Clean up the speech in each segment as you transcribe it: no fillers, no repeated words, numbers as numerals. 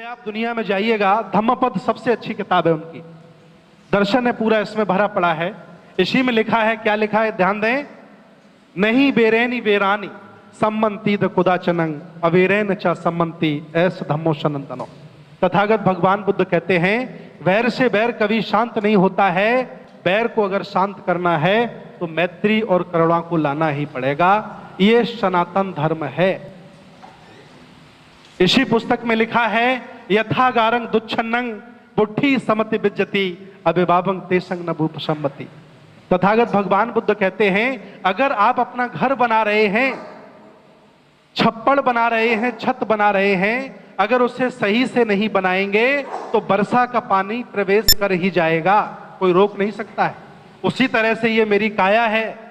पूरे आप दुनिया में जाइएगा, धम्मपद सबसे अच्छी किताब है उनकी, दर्शन है पूरा इसमें भरा पड़ा है। इसी में लिखा है, क्या लिखा है ध्यान दें, नहीं बेरेनी बेरानी सम्मंती द कुदाचनंग अवेरेन चा सम्मंती ऐस धम्मो सनंतनो। तथागत भगवान बुद्ध कहते हैं वैर से बैर कभी शांत नहीं होता है, बैर को अगर शांत करना है तो मैत्री और करुणा को लाना ही पड़ेगा, ये सनातन धर्म है। इसी पुस्तक में लिखा है यथागारंग दुच्छन्नंग बुद्धि समति विज्जति अभिभावंग तेसंग न भूपसम्मति। तथागत भगवान बुद्ध कहते हैं अगर आप अपना घर बना रहे हैं, छप्पड़ बना रहे हैं, छत बना रहे हैं, अगर उसे सही से नहीं बनाएंगे तो वर्षा का पानी प्रवेश कर ही जाएगा, कोई रोक नहीं सकता है। उसी तरह से ये मेरी काया है,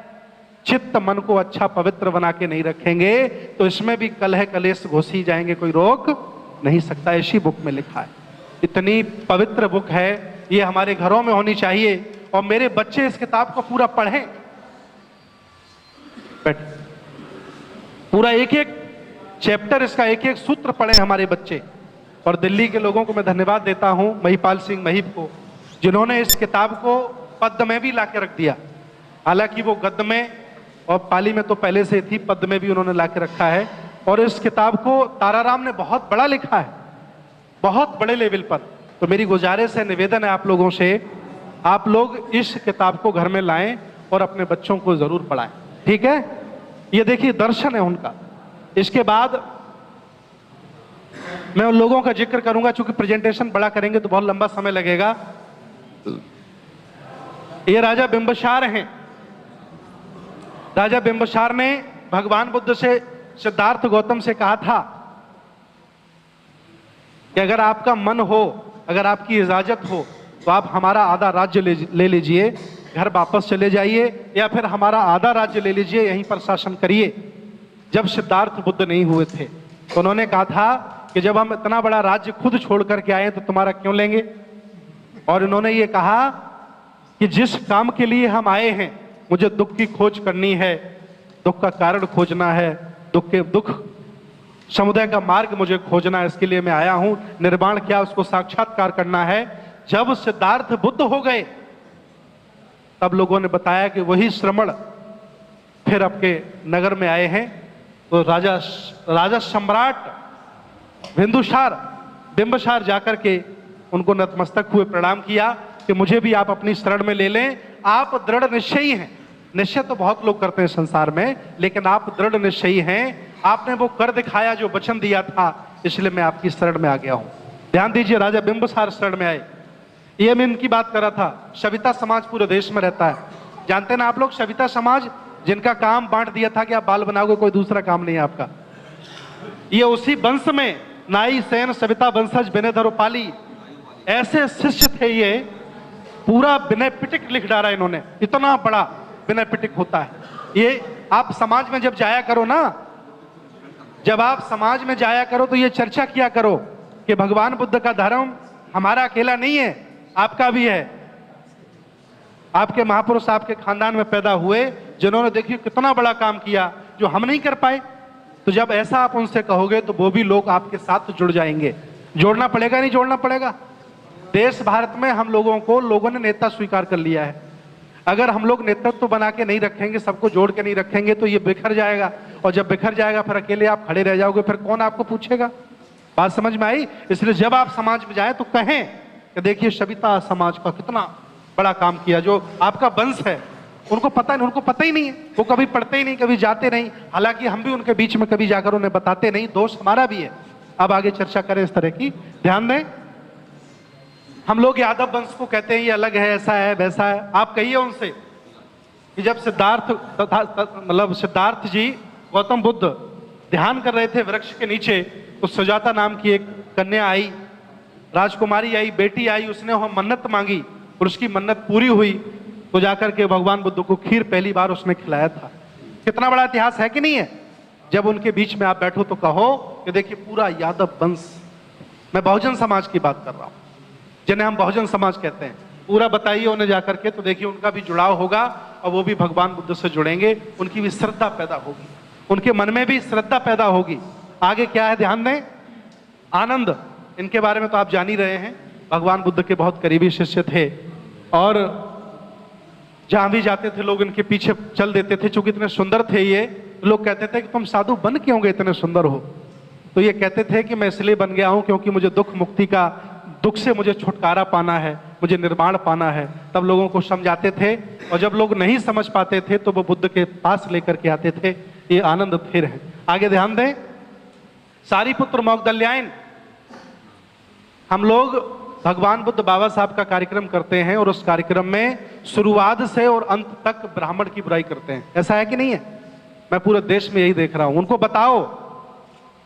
चित्त मन को अच्छा पवित्र बना के नहीं रखेंगे तो इसमें भी कलह कलेश घुस ही जाएंगे, कोई रोक नहीं सकता। इसी बुक में लिखा है, इतनी पवित्र बुक है, ये हमारे घरों में होनी चाहिए और मेरे बच्चे इस किताब को पूरा पढ़ें। पूरा एक एक चैप्टर, इसका एक एक सूत्र पढ़ें हमारे बच्चे। और दिल्ली के लोगों को मैं धन्यवाद देता हूं, महिपाल सिंह महिप को, जिन्होंने इस किताब को पद्य में भी ला के रख दिया। हालांकि वो गद्य में और पाली में तो पहले से थी, पद्य में भी उन्होंने ला के रखा है। और इस किताब को ताराराम ने बहुत बड़ा लिखा है, बहुत बड़े लेवल पर। तो मेरी गुजारिश है, निवेदन है आप लोगों से, आप लोग इस किताब को घर में लाएं और अपने बच्चों को जरूर पढ़ाएं, ठीक है। ये देखिए दर्शन है उनका। इसके बाद मैं उन लोगों का जिक्र करूंगा, चूंकि प्रेजेंटेशन बड़ा करेंगे तो बहुत लंबा समय लगेगा। ये राजा बिंबसार हैं। राजा बिंबसार ने भगवान बुद्ध से, सिद्धार्थ गौतम से कहा था कि अगर आपका मन हो, अगर आपकी इजाजत हो तो आप हमारा आधा राज्य ले लीजिए, घर वापस चले जाइए, या फिर हमारा आधा राज्य ले लीजिए, यहीं पर शासन करिए। जब सिद्धार्थ बुद्ध नहीं हुए थे तो उन्होंने कहा था कि जब हम इतना बड़ा राज्य खुद छोड़ करके आए तो तुम्हारा क्यों लेंगे। और इन्होंने ये कहा कि जिस काम के लिए हम आए हैं, मुझे दुख की खोज करनी है, दुख का कारण खोजना है, दुख समुदाय का मार्ग मुझे खोजना है, इसके लिए मैं आया हूं। निर्वाण क्या, उसको साक्षात्कार करना है। जब सिद्धार्थ बुद्ध हो गए तब लोगों ने बताया कि वही श्रमण फिर आपके नगर में आए हैं। तो राजा सम्राट बिंबसार जाकर के उनको नतमस्तक हुए, प्रणाम किया कि मुझे भी आप अपनी शरण में ले लें। आप दृढ़ निश्चयी हैं, निश्चय तो बहुत लोग करते हैं संसार में, लेकिन आप दृढ़ निश्चयी हैं। आपने वो कर दिखाया जो वचन दिया था, इसलिए मैं आपकी शरण में आ गया हूं। ध्यान दीजिए, राजा बिंबसार शरण में आए। ये मैं इनकी बात कर रहा था। सविता समाज पूरे देश में रहता है, जानते ना आप लोग। सविता समाज जिनका काम बांट दिया था कि आप बाल बनाओगे, कोई दूसरा काम नहीं है आपका। ये उसी वंश में नाई सेन सविता वंशज विनय धरोपाली, ऐसे शिष्य थे। ये पूरा विनय पिटक लिख डाला इन्होंने, इतना बड़ा विनय पिटक होता है ये। आप समाज में जब जाया करो ना, जब आप समाज में जाया करो तो ये चर्चा किया करो कि भगवान बुद्ध का धर्म हमारा अकेला नहीं है, आपका भी है। आपके महापुरुष आपके खानदान में पैदा हुए, जिन्होंने देखिए कितना बड़ा काम किया जो हम नहीं कर पाए। तो जब ऐसा आप उनसे कहोगे तो वो भी लोग आपके साथ जुड़ जाएंगे। जोड़ना पड़ेगा, नहीं जोड़ना पड़ेगा। देश भारत में हम लोगों को लोगों ने नेता स्वीकार कर लिया है। अगर हम लोग नेतृत्व बना के नहीं रखेंगे, सबको जोड़ के नहीं रखेंगे तो ये बिखर जाएगा। और जब बिखर जाएगा फिर अकेले आप खड़े रह जाओगे, फिर कौन आपको पूछेगा। बात समझ में आई। इसलिए जब आप समाज में जाए तो कहें कि देखिए सविता समाज का कितना बड़ा काम किया, जो आपका वंश है। उनको पता ही नहीं है, वो कभी पढ़ते ही नहीं, कभी जाते नहीं। हालांकि हम भी उनके बीच में कभी जाकर उन्हें बताते नहीं, दोष हमारा भी है। अब आगे चर्चा करें इस तरह की। ध्यान दें, हम लोग यादव वंश को कहते हैं ये अलग है, ऐसा है, वैसा है। आप कहिए उनसे कि जब सिद्धार्थ जी गौतम बुद्ध ध्यान कर रहे थे वृक्ष के नीचे, तो सुजाता नाम की एक कन्या आई, राजकुमारी आई, बेटी आई। उसने वह मन्नत मांगी और उसकी मन्नत पूरी हुई तो जाकर के भगवान बुद्ध को खीर पहली बार उसने खिलाया था। कितना बड़ा इतिहास है कि नहीं है। जब उनके बीच में आप बैठो तो कहो कि देखिए पूरा यादव वंश, मैं बहुजन समाज की बात कर रहा हूं, जिन्हें हम बहुजन समाज कहते हैं, पूरा बताइए उन्हें जाकर के, तो देखिए उनका भी जुड़ाव होगा और वो भी भगवान बुद्ध से जुड़ेंगे। उनकी भी श्रद्धा पैदा होगी, उनके मन में भी श्रद्धा पैदा होगी। आगे क्या है ध्यान दें, आनंद। इनके बारे में तो आप जान ही रहे हैं, भगवान बुद्ध के बहुत करीबी शिष्य थे और जहां भी जाते थे लोग इनके पीछे चल देते थे। चूंकि इतने सुंदर थे ये, लोग कहते थे कि तुम साधु बन क्यों गए, इतने सुंदर हो? तो ये कहते थे कि मैं इसलिए बन गया हूं क्योंकि मुझे दुख से मुझे छुटकारा पाना है, मुझे निर्वाण पाना है। तब लोगों को समझाते थे और जब लोग नहीं समझ पाते थे तो वो बुद्ध के पास लेकर के आते थे। ये आनंद फिर है। आगे ध्यान दें, सारीपुत्र मौगदल्यायन, हम लोग भगवान बुद्ध बाबा साहब का कार्यक्रम करते हैं और उस कार्यक्रम में शुरुआत से और अंत तक ब्राह्मण की बुराई करते हैं। ऐसा है कि नहीं है? मैं पूरे देश में यही देख रहा हूं। उनको बताओ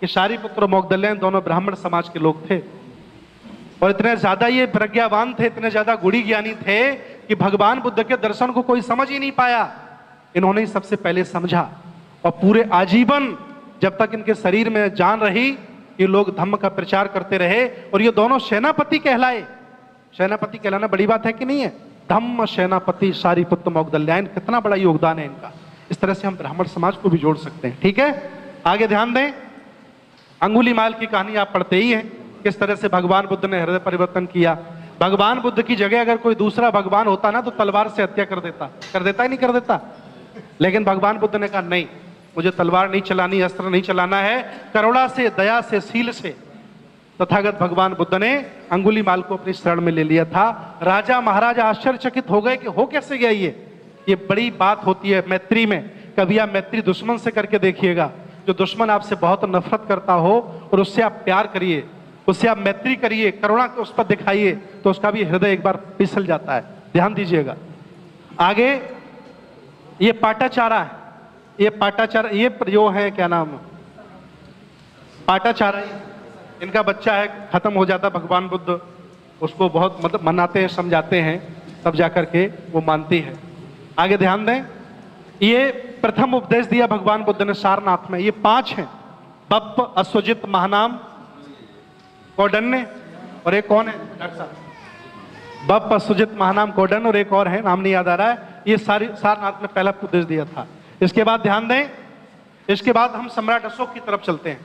कि सारीपुत्र और मौगदल्यायन दोनों ब्राह्मण समाज के लोग थे और इतने ज्यादा ये प्रज्ञावान थे, इतने ज्यादा गुणी ज्ञानी थे कि भगवान बुद्ध के दर्शन को कोई समझ ही नहीं पाया। इन्होंने ही सबसे पहले समझा और पूरे आजीवन जब तक इनके शरीर में जान रही, ये लोग धम्म का प्रचार करते रहे और ये दोनों सेनापति कहलाए। सेनापति कहलाना बड़ी बात है कि नहीं है? धम्म सेनापति सारीपुत्र मौगदल्यायन, कितना बड़ा योगदान है इनका। इस तरह से हम ब्राह्मण समाज को भी जोड़ सकते हैं। ठीक है, आगे ध्यान दें, अंगुलीमाल की कहानी आप पढ़ते ही हैं, किस तरह से भगवान बुद्ध ने हृदय परिवर्तन किया। भगवान बुद्ध की जगह अगर कोई दूसरा भगवान होता ना तो तलवार से हत्या कर देता ही नहीं कर देता। लेकिन भगवान बुद्ध ने कहा नहीं, मुझे तलवार नहीं चलानी, अस्त्र नहीं चलाना है, करुणा से, दया से, शील से। तथागत भगवान बुद्ध ने अंगुलीमाल को अपनी शरण में ले लिया था। राजा महाराजा आश्चर्यचकित हो गए कि हो कैसे गया ये बड़ी बात होती है मैत्री में। कभी आप मैत्री दुश्मन से करके देखिएगा। जो दुश्मन आपसे बहुत नफरत करता हो और उससे आप प्यार करिए, उससे आप मैत्री करिए, करुणा उस पर दिखाइए, तो उसका भी हृदय एक बार फिसल जाता है। ध्यान दीजिएगा। आगे ये पाटाचारा है, ये पाटाचारा, ये जो है क्या नाम, पाटाचारा, इनका बच्चा है, खत्म हो जाता। भगवान बुद्ध उसको बहुत मतलब मनाते हैं, समझाते हैं, तब जाकर के वो मानती है। आगे ध्यान दें, ये प्रथम उपदेश दिया भगवान बुद्ध ने सारनाथ में। ये 5 हैं, बप्प, अश्वजित, महानाम, कौंडन्य और एक कौन है डॉक्टर साहब? बप्प, अश्वजित, महानाम, कौंडन्य और एक और है, नाम नहीं याद आ रहा है। ये सारनाथ में पहला उपदेश दिया था। इसके बाद ध्यान दें, इसके बाद हम सम्राट अशोक की तरफ चलते हैं।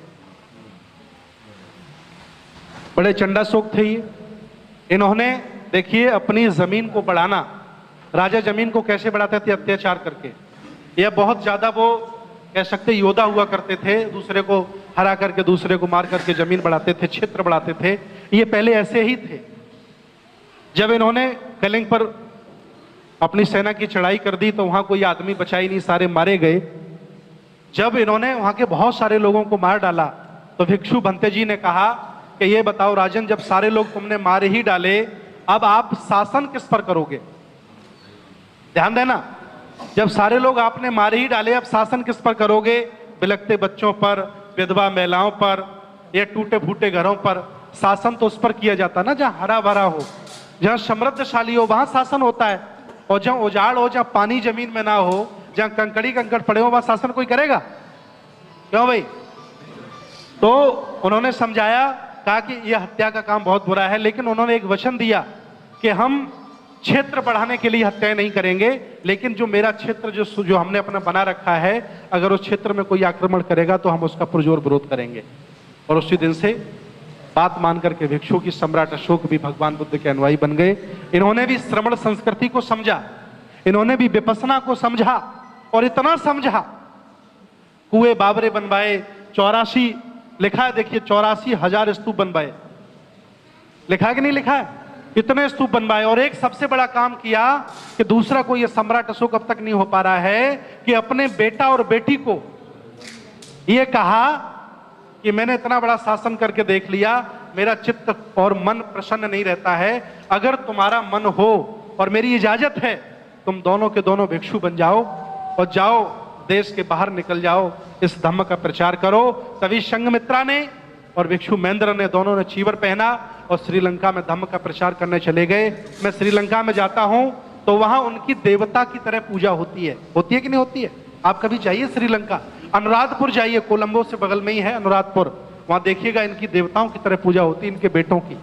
बड़े चंडाशोक थे ये। इन्होंने देखिए अपनी जमीन को बढ़ाना, राजा जमीन को कैसे बढ़ाते थे? अत्याचार करके। यह बहुत ज्यादा वो कह सकते योद्धा हुआ करते थे, दूसरे को हरा करके, दूसरे को मार करके जमीन बढ़ाते थे, क्षेत्र बढ़ाते थे। ये पहले ऐसे ही थे। जब इन्होंने कलिंग पर अपनी सेना की चढ़ाई कर दी तो वहां कोई आदमी बचा ही नहीं, सारे मारे गए। जब इन्होंने वहां के बहुत सारे लोगों को मार डाला तो भिक्षु भंते जी ने कहा कि ये बताओ राजन, जब सारे लोग तुमने मारे ही डाले, अब आप शासन किस पर करोगे? ध्यान देना, जब सारे लोग आपने मारे ही डाले, अब शासन किस पर करोगे? बिलखते बच्चों पर, विधवा महिलाओं पर, या टूटे फूटे घरों पर। शासन तो उस पर किया जाता ना जहां हरा भरा हो, जहां समृद्धशाली हो, वहां शासन होता है। और जहां उजाड़ हो, जहां पानी जमीन में ना हो, जहां कंकड़ी कंकड़ पड़े हो, वहां शासन कोई करेगा? क्यों भाई? तो उन्होंने समझाया, कहा कि यह हत्या का काम बहुत बुरा है, लेकिन उन्होंने एक वचन दिया कि हम क्षेत्र बढ़ाने के लिए हत्याएं नहीं करेंगे, लेकिन जो मेरा क्षेत्र जो हमने अपना बना रखा है, अगर उस क्षेत्र में कोई आक्रमण करेगा तो हम उसका पुरजोर विरोध करेंगे। और उसी दिन से बात मान करके भिक्षु की सम्राट अशोक भी भगवान बुद्ध के अनुयायी बन गए। इन्होंने भी श्रमण संस्कृति को समझा, इन्होंने भी विपස්සना को समझा और इतना समझा, कुएं बाबरे बनवाए, 84 लिखा है, देखिए 84,000 स्तूप बनवाए। लिखा है कि नहीं लिखा है? इतने स्तूप बनवाए। और एक सबसे बड़ा काम किया कि दूसरा कोई ये सम्राट अशोक अब तक नहीं हो पा रहा है कि अपने बेटा और बेटी को ये कहा कि मैंने इतना बड़ा शासन करके देख लिया, मेरा चित्त और मन प्रसन्न नहीं रहता है। अगर तुम्हारा मन हो और मेरी इजाजत है, तुम दोनों के दोनों भिक्षु बन जाओ और जाओ देश के बाहर निकल जाओ, इस धम्म का प्रचार करो। तभी संघमित्रा ने और भिक्षु महेंद्र ने, दोनों ने चीवर पहना और श्रीलंका में धम्म का प्रचार करने चले गए। मैं श्रीलंका में जाता हूं तो वहां उनकी देवता की तरह पूजा होती है कि नहीं होती है? आप कभी जाइए श्रीलंका, अनुराधपुर जाइए, कोलंबो से बगल में ही है अनुराधपुर, वहां देखिएगा इनकी देवताओं की तरह पूजा होती है, इनके बेटों की।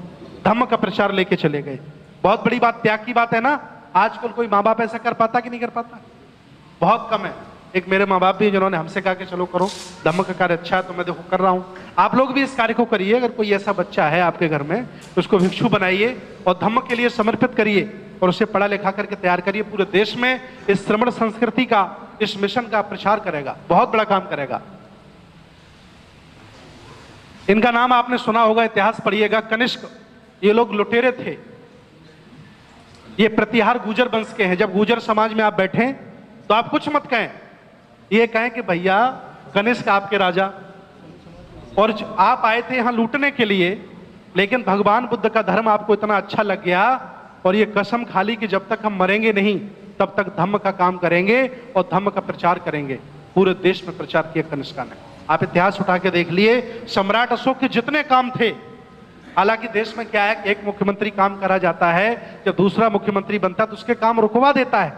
धम्म का प्रचार लेके चले गए। बहुत बड़ी बात, त्याग की बात है ना। आजकल कोई माँ बाप ऐसा कर पाता कि नहीं कर पाता? बहुत कम है। एक मेरे माँ बाप भी जिन्होंने हमसे कहा कि चलो करो, धम्म का कार्य अच्छा है तो मैं देखो कर रहा हूँ। आप लोग भी इस कार्य को करिए। अगर कोई ऐसा बच्चा है आपके घर में तो उसको भिक्षु बनाइए और धम्म के लिए समर्पित करिए और उसे पढ़ा लिखा करके तैयार करिए। पूरे देश में इस श्रमण संस्कृति का, इस मिशन का प्रचार करेगा, बहुत बड़ा काम करेगा। इनका नाम आपने सुना होगा, इतिहास पढ़िएगा। कनिष्क, ये लोग लुटेरे थे। ये प्रतिहार गुर्जर वंश के हैं। जब गुर्जर समाज में आप बैठे तो आप कुछ मत कहें, ये कहें कि भैया कनिष्क आपके राजा, और आप आए थे यहां लूटने के लिए, लेकिन भगवान बुद्ध का धर्म आपको इतना अच्छा लग गया और ये कसम खा ली कि जब तक हम मरेंगे नहीं तब तक धम्म का काम करेंगे और धम्म का प्रचार करेंगे। पूरे देश में प्रचार किया कनिष्का ने। आप इतिहास उठा के देख लिए, सम्राट अशोक के जितने काम थे, हालांकि देश में क्या है कि एक मुख्यमंत्री काम करा जाता है, जब दूसरा मुख्यमंत्री बनता है तो उसके काम रुकवा देता है,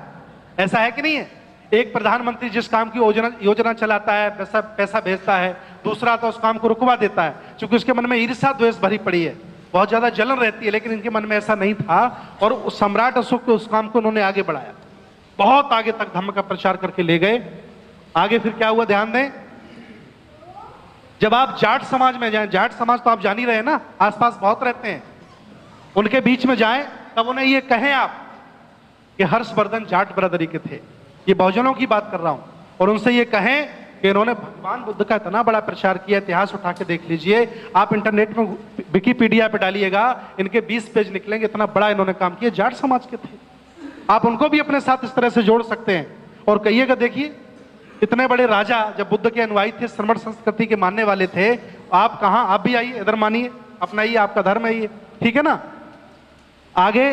ऐसा है कि नहीं है? एक प्रधानमंत्री जिस काम की योजना चलाता है, पैसा भेजता है, दूसरा तो उस काम को रुकवा देता है, क्योंकि उसके मन में ईर्ष्या द्वेष भरी पड़ी है, बहुत ज्यादा जलन रहती है। लेकिन इनके मन में ऐसा नहीं था और उस सम्राट अशोक के उस काम को उन्होंने आगे बढ़ाया, बहुत आगे तक धम्म का प्रचार करके ले गए। आगे फिर क्या हुआ, ध्यान दें। जब आप जाट समाज में जाएं, जाट समाज तो आप जान ही रहे हैं ना, आसपास बहुत रहते हैं, उनके बीच में जाएं तब उन्हें ये कहें आप कि हर्षवर्धन जाट बरादरी के थे, ये बहुजनों की बात कर रहा हूं, और उनसे ये कहें कि इन्होंने भगवान बुद्ध का इतना बड़ा प्रचार किया। इतिहास उठा के देख लीजिए, आप इंटरनेट में विकिपीडिया पे डालिएगा, इनके 20 पेज निकलेंगे, इतना बड़ा इन्होंने काम किया। जाट समाज के थे, आप उनको भी अपने साथ इस तरह से जोड़ सकते हैं और कहिएगा देखिए इतने बड़े राजा जब बुद्ध के अनुयायी थे, श्रमण संस्कृति के मानने वाले थे, आप कहां, आप भी आइए, इधर मानिए, अपनाइए, आपका धर्म है ये, ठीक है ना। आगे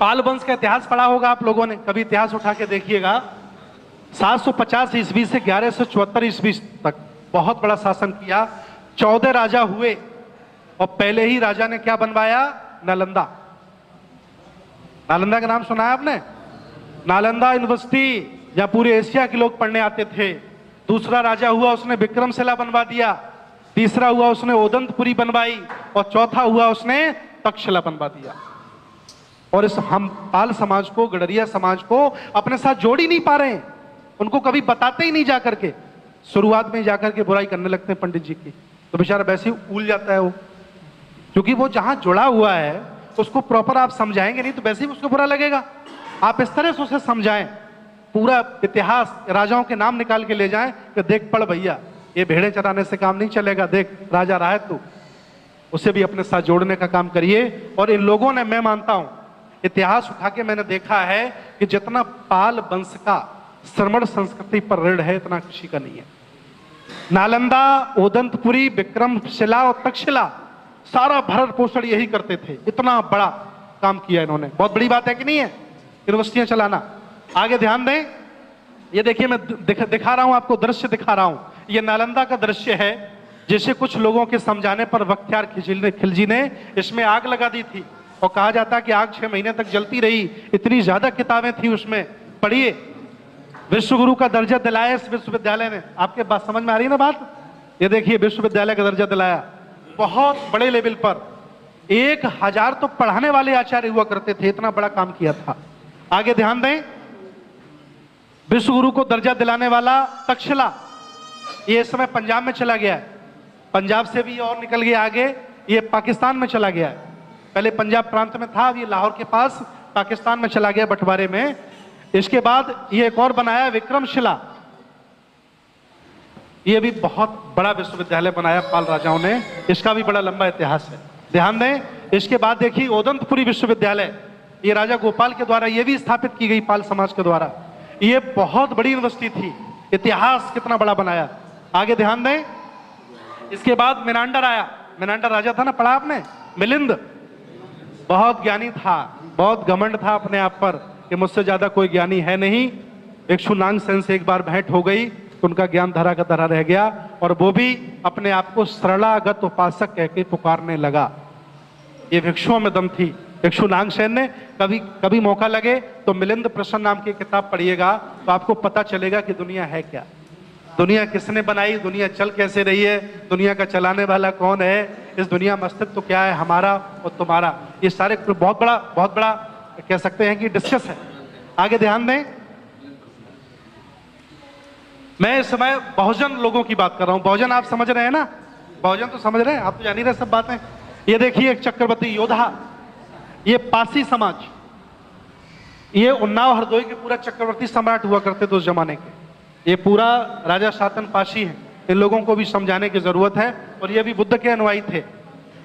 पाल वंश का इतिहास पढ़ा होगा आप लोगों ने, कभी इतिहास उठा के देखिएगा। 750 ईस्वी से 1174 ईस्वी तक बहुत बड़ा शासन किया। 14 राजा हुए और पहले ही राजा ने क्या बनवाया, नालंदा। नालंदा का नाम सुना है आपने? नालंदा यूनिवर्सिटी जहां पूरे एशिया के लोग पढ़ने आते थे। दूसरा राजा हुआ, उसने विक्रमशिला बनवा दिया। तीसरा हुआ, उसने ओदंतपुरी बनवाई, और चौथा हुआ, उसने तक्षशिला बनवा दिया। और इस हम पाल समाज को, गडरिया समाज को अपने साथ जोड़ ही नहीं पा रहे हैं, उनको कभी बताते ही नहीं जाकर के। शुरुआत में जाकर के बुराई करने लगते हैं पंडित जी की, तो बेचारा वैसे ही उल जाता है वो, क्योंकि वो जहां जुड़ा हुआ है उसको प्रॉपर आप समझाएंगे नहीं तो वैसे ही उसको बुरा लगेगा। आप इस तरह से उसे समझाएं, पूरा इतिहास, राजाओं के नाम निकाल के ले जाएं कि देख पढ़ भैया, ये भेड़े चराने से काम नहीं चलेगा, देख राजा रहा है तू, उसे भी अपने साथ जोड़ने का काम करिए। और इन लोगों ने, मैं मानता हूं, इतिहास उठा के मैंने देखा है कि जितना पाल वंश का श्रमण संस्कृति पर ऋण है इतना किसी का नहीं है। नालंदा, ओदंतपुरी, विक्रमशिला और तक्षशिला, सारा भरण पोषण यही करते थे। इतना बड़ा काम किया इन्होंने, बहुत बड़ी बात है कि नहीं है यूनिवर्सिटियां चलाना। आगे ध्यान दें, ये देखिए मैं दिखा रहा हूं आपको, दृश्य दिखा रहा हूं, ये नालंदा का दृश्य है, जिसे कुछ लोगों के समझाने पर बख्तियार खिलजी ने इसमें आग लगा दी थी, और कहा जाता है कि आग 6 महीने तक जलती रही, इतनी ज्यादा किताबें थी उसमें। पढ़िए, विश्व गुरु का दर्जा दिलाया इस विश्वविद्यालय ने। आपके बात समझ में आ रही है ना बात? ये देखिए, विश्वविद्यालय का दर्जा दिलाया, बहुत बड़े लेवल पर। 1000 तो पढ़ाने वाले आचार्य हुआ करते थे, इतना बड़ा काम किया था। आगे ध्यान दें, विश्व गुरु को दर्जा दिलाने वाला तक्षशिला, ये इस समय पंजाब में चला गया है, पंजाब से भी और निकल गया आगे, ये पाकिस्तान में चला गया है। पहले पंजाब प्रांत में था, अब ये लाहौर के पास पाकिस्तान में चला गया, बंटवारे में। इसके बाद ये एक और बनाया विक्रमशिला, ये भी बहुत बड़ा विश्वविद्यालय बनाया पाल राजाओं ने, इसका भी बड़ा लंबा इतिहास है, ध्यान दें। इसके बाद देखिए ओदंतपुरी विश्वविद्यालय, ये राजा गोपाल के द्वारा ये भी स्थापित की गई पाल समाज के द्वारा। ये बहुत बड़ी यूनिवर्सिटी थी, इतिहास कितना बड़ा बनाया। आगे ध्यान दें, इसके बाद मेनांडर आया। मेनांडर राजा था ना, पढ़ा आपने? मिलिंद बहुत ज्ञानी था, बहुत घमंड था अपने आप पर कि मुझसे ज्यादा कोई ज्ञानी है नहीं। भिक्षुनांग सेन से एक बार भेंट हो गई तो उनका ज्ञान धरा का धरा रह गया, और वो भी अपने आप को शरणागत उपासक कह के पुकारने लगा। ये भिक्षुओं में दम थी भिक्षुनांग सेन ने। कभी मौका लगे तो मिलिंद प्रसन्न नाम की किताब पढ़िएगा तो आपको पता चलेगा कि दुनिया है क्या, दुनिया किसने बनाई, दुनिया चल कैसे रही है, दुनिया का चलाने वाला कौन है, इस दुनिया में अस्तित्व तो क्या है हमारा और तुम्हारा। ये सारे बहुत बड़ा कह सकते हैं कि डिस्कस है। आगे ध्यान दें, मैं इस समय बहुजन लोगों की बात कर रहा हूं। बहुजन आप समझ रहे हैं ना? बहुजन तो समझ रहे हैं, आप तो जान ही रहे सब बातें। ये देखिए एक चक्रवर्ती योद्धा, ये पासी समाज, ये उन्नाव हरदोई के पूरा चक्रवर्ती सम्राट हुआ करते थे उस जमाने के। ये पूरा राजा शातन पाशी है। इन लोगों को भी समझाने की जरूरत है। और ये भी बुद्ध के अनुयायी थे।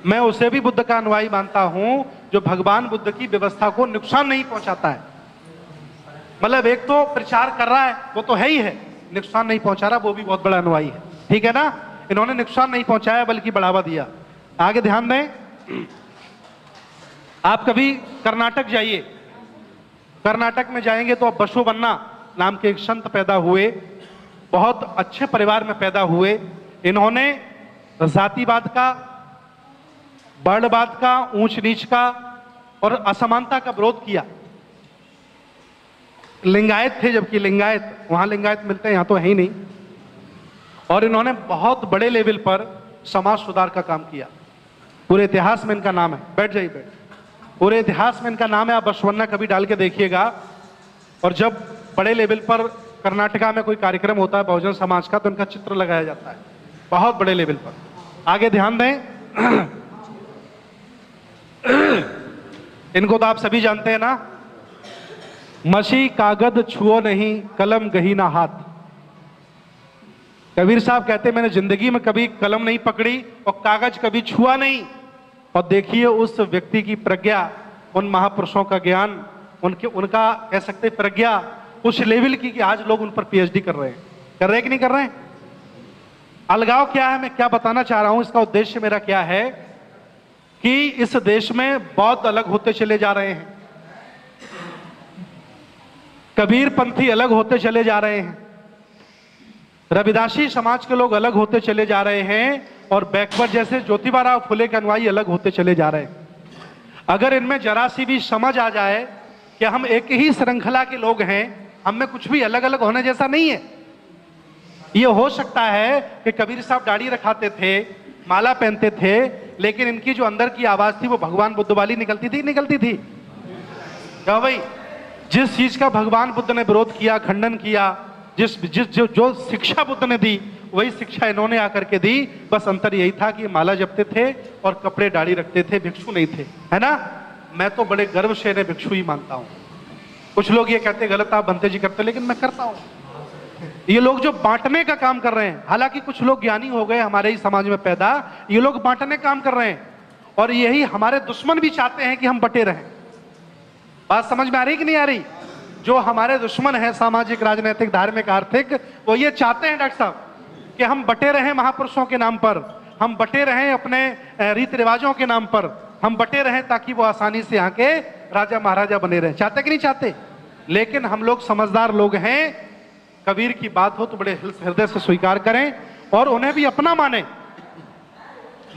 मैं उसे भी बुद्ध का अनुयायी मानता हूं जो भगवान बुद्ध की व्यवस्था को नुकसान नहीं पहुंचाता है। मतलब एक तो प्रचार कर रहा है, वो तो है ही है, नुकसान नहीं पहुंचा रहा, वो भी बहुत बड़ा अनुयायी है। ठीक है ना? इन्होंने नुकसान नहीं पहुंचाया बल्कि बढ़ावा दिया। आगे ध्यान दें, आप कभी कर्नाटक जाइए, कर्नाटक में जाएंगे तो अब बसवन्ना नाम के एक संत पैदा हुए, बहुत अच्छे परिवार में पैदा हुए। इन्होंने जातिवाद का, वर्णवाद का, ऊंच नीच का और असमानता का विरोध किया। लिंगायत थे, जबकि लिंगायत, वहां लिंगायत मिलते हैं, यहां तो है ही नहीं। और इन्होंने बहुत बड़े लेवल पर समाज सुधार का काम किया। पूरे इतिहास में इनका नाम है। बैठ जाइए, बैठ। पूरे इतिहास में इनका नाम है। आप बसवन्ना कभी डाल के देखिएगा। और जब बड़े लेवल पर कर्नाटका में कोई कार्यक्रम होता है बहुजन समाज का, तो इनका चित्र लगाया जाता है बहुत बड़े लेवल पर। आगे ध्यान दें, इनको तो आप सभी जानते हैं ना, मसी कागज छुओ नहीं, कलम गही ना हाथ। कबीर साहब कहते मैंने जिंदगी में कभी कलम नहीं पकड़ी और कागज कभी छुआ नहीं। और देखिए उस व्यक्ति की प्रज्ञा, उन महापुरुषों का ज्ञान, उनका कह सकते प्रज्ञा उस लेवल की कि आज लोग उन पर पीएचडी कर रहे हैं। कर रहे हैं कि नहीं कर रहे हैं? अलगाव क्या है, मैं क्या बताना चाह रहा हूं, इसका उद्देश्य मेरा क्या है कि इस देश में बौद्ध अलग होते चले जा रहे हैं, कबीरपंथी अलग होते चले जा रहे हैं, रविदासी समाज के लोग अलग होते चले जा रहे हैं, और बैकवर्ड जैसे ज्योतिबा फुले के अनुयायी अलग होते चले जा रहे हैं। अगर इनमें जरा सी भी समझ आ जाए कि हम एक ही श्रृंखला के लोग हैं, हम में कुछ भी अलग अलग होने जैसा नहीं है। यह हो सकता है कि कबीर साहब दाढ़ी रखाते थे, माला पहनते थे, लेकिन इनकी जो अंदर की आवाज थी वो भगवान बुद्ध वाली निकलती थी, निकलती थी क्या भाई? जिस चीज का भगवान बुद्ध ने विरोध किया, खंडन किया, जो शिक्षा बुद्ध ने दी, वही शिक्षा इन्होंने आकर के दी। बस अंतर यही था कि माला जपते थे और कपड़े दाढ़ी रखते थे, भिक्षु नहीं थे, है ना? मैं तो बड़े गर्व से इन्हें भिक्षु ही मानता हूं। कुछ लोग ये कहते गलत आप बनते जी करते, लेकिन मैं करता हूं। ये लोग जो बांटने का काम कर रहे हैं, हालांकि कुछ लोग ज्ञानी हो गए हमारे ही समाज में पैदा, ये लोग बांटने का काम कर रहे हैं। और यही हमारे दुश्मन भी चाहते हैं कि हम बटे रहें। बात समझ में आ रही कि नहीं आ रही? जो हमारे दुश्मन है सामाजिक, राजनीतिक, धार्मिक, आर्थिक, वो ये चाहते हैं डॉक्टर साहब कि हम बटे रहें महापुरुषों के नाम पर, हम बटे रहें अपने रीति रिवाजों के नाम पर, हम बटे रहें ताकि वो आसानी से यहाँ के राजा महाराजा बने रहें। चाहते कि नहीं चाहते? लेकिन हम लोग समझदार लोग हैं, कबीर की बात हो तो बड़े हृदय से स्वीकार करें और उन्हें भी अपना माने।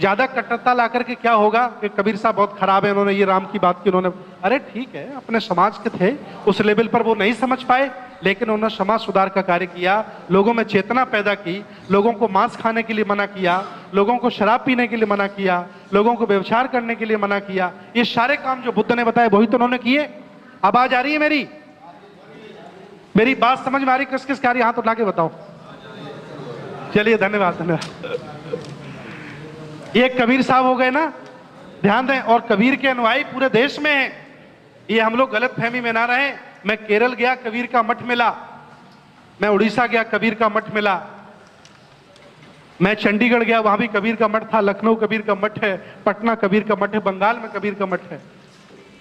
ज्यादा कट्टरता ला करके क्या होगा कि कबीर साहब बहुत खराब है, उन्होंने ये राम की बात की, उन्होंने, अरे ठीक है, अपने समाज के थे, उस लेवल पर वो नहीं समझ पाए, लेकिन उन्होंने समाज सुधार का कार्य किया, लोगों में चेतना पैदा की, लोगों को मांस खाने के लिए मना किया, लोगों को शराब पीने के लिए मना किया, लोगों को व्यभिचार करने के लिए मना किया। ये सारे काम जो बुद्ध ने बताए वही तो उन्होंने किए। आवाज आ रही है मेरी बात समझ में आ रही? किस किस कार्य हाथ उठा के बताओ। चलिए, धन्यवाद धन्यवाद। ये कबीर साहब हो गए ना, ध्यान दें। और कबीर के अनुयायी पूरे देश में हैं, ये हम लोग गलत फहमी में ना रहे। मैं केरल गया, कबीर का मठ मिला, मैं उड़ीसा गया, कबीर का मठ मिला, मैं चंडीगढ़ गया, वहां भी कबीर का मठ था, लखनऊ कबीर का मठ है, पटना कबीर का मठ है, बंगाल में कबीर का मठ है।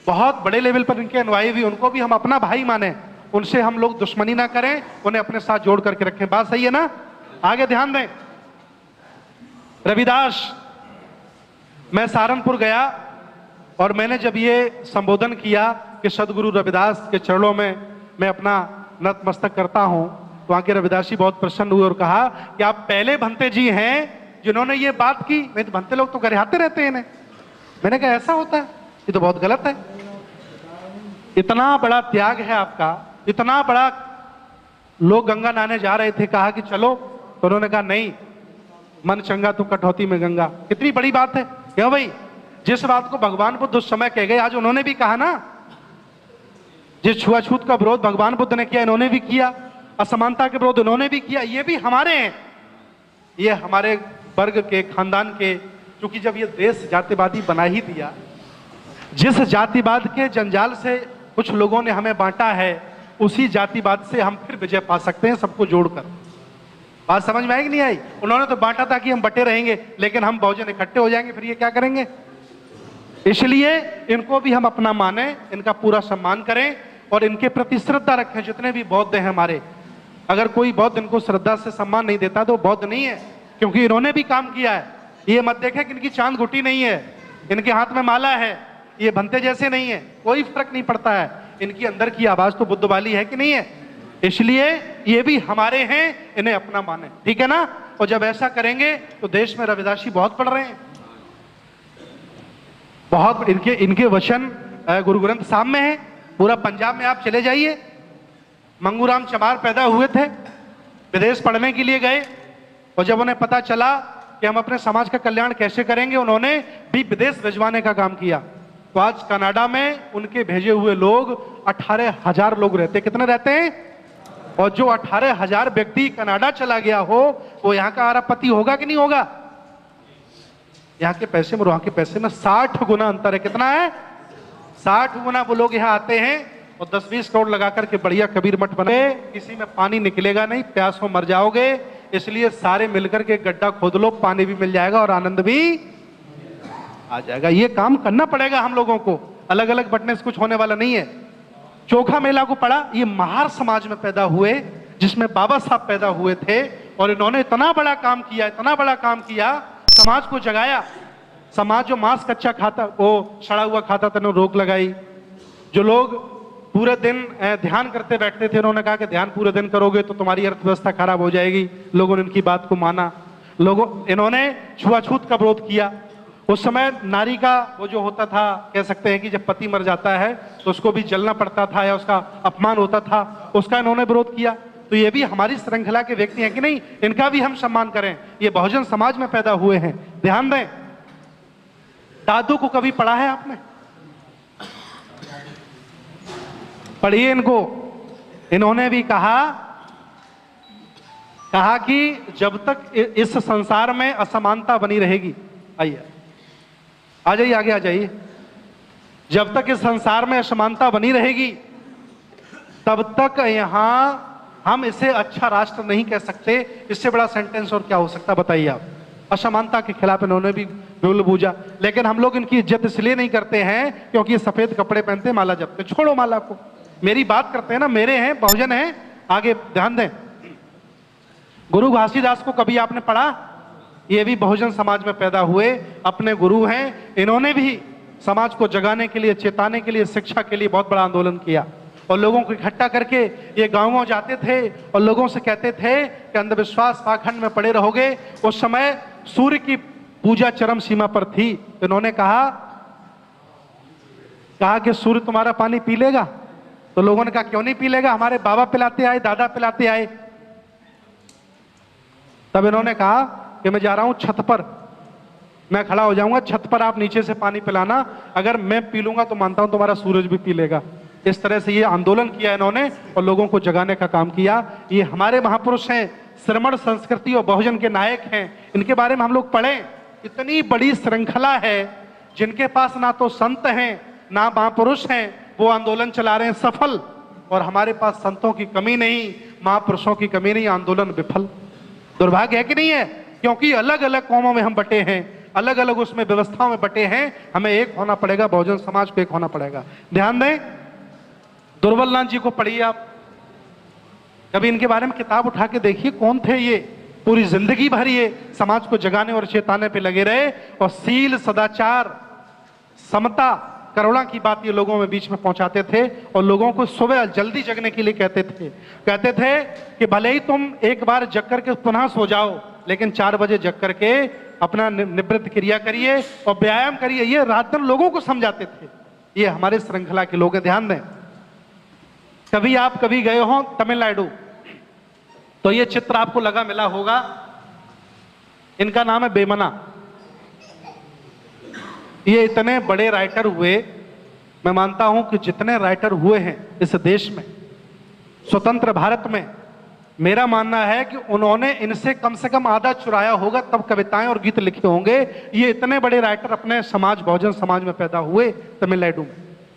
बहुत बड़े लेवल पर इनके अनुयायी भी, उनको भी हम अपना भाई माने, उनसे हम लोग दुश्मनी ना करें, उन्हें अपने साथ जोड़ करके रखें। बात सही है ना? आगे ध्यान दें। रविदास, मैं सहारनपुर गया और मैंने जब ये संबोधन किया कि सदगुरु रविदास के चरणों में मैं अपना नतमस्तक करता हूं, तो वहां के रविदास जी बहुत प्रसन्न हुए और कहा कि आप पहले भंते जी हैं जिन्होंने ये बात की। नहीं तो भंते लोग तो गरिहाते रहते हैं इन्हें। मैंने कहा ऐसा होता है? ये तो बहुत गलत है। इतना बड़ा त्याग है आपका, इतना बड़ा, लोग गंगा नहाने जा रहे थे, कहा कि चलो, तो उन्होंने कहा नहीं, मन चंगा तो कटौती में गंगा। कितनी बड़ी बात है क्यों भाई? जिस बात को भगवान बुद्ध उस समय कह गए, आज उन्होंने भी कहा ना। जिस छुआछूत का विरोध भगवान बुद्ध ने किया, इन्होंने भी किया। असमानता के विरोध इन्होंने भी किया, ये भी हमारे हैं, ये हमारे वर्ग के, खानदान के। क्योंकि जब ये देश जातिवादी बना ही दिया, जिस जातिवाद के जंजाल से कुछ लोगों ने हमें बांटा है, उसी जातिवाद से हम फिर विजय पा सकते हैं, सबको जोड़कर। बात समझ में आई कि नहीं आई? उन्होंने तो बांटा था कि हम बटे रहेंगे, लेकिन हम बहुजन इकट्ठे हो जाएंगे, फिर ये क्या करेंगे? इसलिए इनको भी हम अपना माने, इनका पूरा सम्मान करें और इनके प्रति श्रद्धा रखें। जितने भी बौद्ध हैं हमारे, अगर कोई बौद्ध इनको श्रद्धा से सम्मान नहीं देता तो बौद्ध नहीं है, क्योंकि इन्होंने भी काम किया है। ये मत देखें कि इनकी चांद घुटी नहीं है, इनके हाथ में माला है, ये भंते जैसे नहीं है, कोई फर्क नहीं पड़ता है। इनकी अंदर की आवाज तो बुद्ध वाली है कि नहीं है? इसलिए ये भी हमारे हैं, इन्हें अपना माने, ठीक है ना? और जब ऐसा करेंगे तो देश में रविदासी बहुत पढ़ रहे हैं, बहुत इनके वचन गुरु ग्रंथ साहब में है। पूरा पंजाब में आप चले जाइए, मंगूराम चमार पैदा हुए थे, विदेश पढ़ने के लिए गए, और जब उन्हें पता चला कि हम अपने समाज का कल्याण कैसे करेंगे, उन्होंने भी विदेश भिजवाने का काम किया। तो आज कनाडा में उनके भेजे हुए लोग 18,000 लोग रहते। कितने रहते हैं? और जो 18,000 व्यक्ति कनाडा चला गया हो, वो यहाँ का अरबपति होगा कि नहीं होगा? यहाँ के पैसे में वहां के पैसे में 60 गुना अंतर है। कितना है? 60 गुना। वो लोग यहाँ आते हैं और 10-20 करोड़ लगा करके बढ़िया कबीर मठ बने, किसी में पानी निकलेगा नहीं, प्यास में मर जाओगे, इसलिए सारे मिलकर के गड्ढा खोद लो, पानी भी मिल जाएगा और आनंद भी आ जाएगा। ये काम करना पड़ेगा हम लोगों को, अलग अलग बटने से कुछ होने वाला नहीं है। चोखा मेला को पढ़ा, ये महार समाज में पैदा हुए, जिसमें बाबा साहब पैदा हुए थे, और इन्होंने इतना बड़ा काम किया, इतना बड़ा काम किया, समाज को जगाया। समाज जो मांस कच्चा खाता, वो सड़ा हुआ खाता था, रोक लगाई। जो लोग पूरे दिन ध्यान करते बैठते थे, उन्होंने कहा कि ध्यान पूरे दिन करोगे तो तुम्हारी अर्थव्यवस्था खराब हो जाएगी। लोगों ने इनकी बात को माना। इन्होंने छुआछूत का विरोध किया। उस समय नारी का वो जो होता था, कह सकते हैं कि जब पति मर जाता है तो उसको भी जलना पड़ता था या उसका अपमान होता था, उसका इन्होंने विरोध किया। तो ये भी हमारी श्रृंखला के व्यक्ति हैं कि नहीं? इनका भी हम सम्मान करें। ये बहुजन समाज में पैदा हुए हैं। ध्यान दें, दादू को कभी पढ़ा है आपने? पढ़िए इनको। इन्होंने भी कहा कि जब तक इस संसार में असमानता बनी रहेगी, आइए आ जाइए, आगे आ जाइए, जब तक इस संसार में असमानता बनी रहेगी तब तक यहां हम इसे अच्छा राष्ट्र नहीं कह सकते। इससे बड़ा सेंटेंस और क्या हो सकता, बताइए आप। असमानता के खिलाफ इन्होंने भी बिगुल बूझा। लेकिन हम लोग इनकी इज्जत इसलिए नहीं करते हैं क्योंकि ये सफेद कपड़े पहनते, माला जपते। छोड़ो माला को, मेरी बात करते हैं ना, मेरे हैं, बहुजन हैं। आगे ध्यान दें, गुरु घासीदास को कभी आपने पढ़ा? ये भी बहुजन समाज में पैदा हुए, अपने गुरु हैं। इन्होंने भी समाज को जगाने के लिए, चेताने के लिए, शिक्षा के लिए बहुत बड़ा आंदोलन किया और लोगों को इकट्ठा करके ये गांव जाते थे और लोगों से कहते थे कि अंधविश्वास पाखंड में पड़े रहोगे। उस समय सूर्य की पूजा चरम सीमा पर थी। इन्होंने कहा कि सूर्य तुम्हारा पानी पी लेगा? तो लोगों ने कहा क्यों नहीं पी लेगा, हमारे बाबा पिलाते आए, दादा पिलाते आए। तब इन्होंने कहा कि मैं जा रहा हूं छत पर, मैं खड़ा हो जाऊंगा, छत पर आप नीचे से पानी पिलाना, अगर मैं पी लूंगा तो मानता हूं तुम्हारा सूरज भी पी लेगा। इस तरह से ये आंदोलन किया इन्होंने और लोगों को जगाने का काम किया। ये हमारे महापुरुष हैं, श्रमण संस्कृति और बहुजन के नायक हैं। इनके बारे में हम लोग पढ़ें। इतनी बड़ी श्रृंखला है जिनके पास ना तो संत हैं ना महापुरुष हैं, वो आंदोलन चला रहे हैं सफल, और हमारे पास संतों की कमी नहीं, महापुरुषों की कमी नहीं, आंदोलन विफल। दुर्भाग्य है कि नहीं है? क्योंकि अलग अलग कौमों में हम बटे हैं, अलग अलग उसमें व्यवस्थाओं में बटे हैं। हमें एक होना पड़ेगा, बहुजन समाज को एक होना पड़ेगा। ध्यान दें, दुर्बलनाथ जी को पढ़िए आप, कभी इनके बारे में किताब उठा के देखिए, कौन थे ये। पूरी जिंदगी भर ये समाज को जगाने और चेताने पे लगे रहे और सील, सदाचार, समता, करुणा की बात ये लोगों में बीच में पहुंचाते थे और लोगों को सुबह जल्दी जगने के लिए कहते थे कि भले ही तुम एक बार जग करके पुनः सो जाओ, लेकिन 4 बजे जग करके अपना निवृत्त क्रिया करिए और व्यायाम करिए। ये रात दिन लोगों को समझाते थे। ये हमारे श्रृंखला के लोग हैं। ध्यान दें, कभी गए हो तमिलनाडु तो ये चित्र आपको लगा मिला होगा, इनका नाम है बेमना। ये इतने बड़े राइटर हुए, मैं मानता हूं कि जितने राइटर हुए हैं इस देश में, स्वतंत्र भारत में, मेरा मानना है कि उन्होंने इनसे कम से कम आधा चुराया होगा, तब कविताएं और गीत लिखे होंगे। ये इतने बड़े राइटर अपने समाज, बहुजन समाज में पैदा हुए तमिलनाडु में।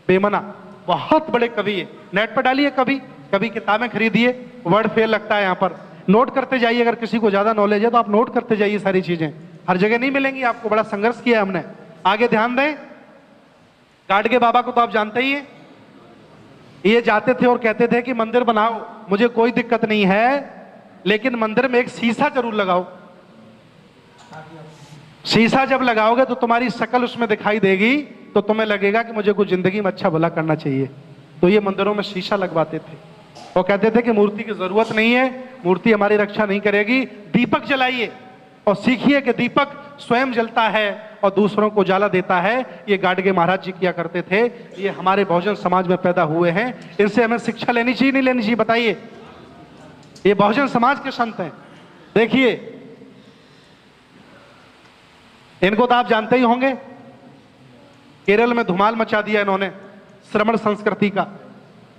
बेमना बहुत बड़े कवि है। नेट पर डालिए, कभी कभी किताबें खरीदिए, वर्ड फेल लगता है यहाँ पर, नोट करते जाइए। अगर किसी को ज्यादा नॉलेज है तो आप नोट करते जाइए, सारी चीजें हर जगह नहीं मिलेंगी आपको, बड़ा संघर्ष किया है हमने। आगे ध्यान दें, गाडगे बाबा को तो आप जानते ही हैं। ये जाते थे और कहते थे कि मंदिर बनाओ, मुझे कोई दिक्कत नहीं है, लेकिन मंदिर में एक शीशा जरूर लगाओ। शीशा जब लगाओगे तो तुम्हारी शक्ल उसमें दिखाई देगी, तो तुम्हें लगेगा कि मुझे कुछ जिंदगी में अच्छा भला करना चाहिए। तो ये मंदिरों में शीशा लगवाते थे और कहते थे कि मूर्ति की जरूरत नहीं है, मूर्ति हमारी रक्षा नहीं करेगी, दीपक जलाइए और सीखिए कि दीपक स्वयं जलता है और दूसरों को उजाला देता है। ये गाडगे महाराज जी किया करते थे। ये हमारे बहुजन समाज में पैदा हुए हैं, इनसे हमें शिक्षा लेनी चाहिए नहीं लेनी चाहिए, बताइए? ये बहुजन समाज के संत हैं। देखिए, इनको तो आप जानते ही होंगे, केरल में धुमाल मचा दिया इन्होंने श्रमण संस्कृति का।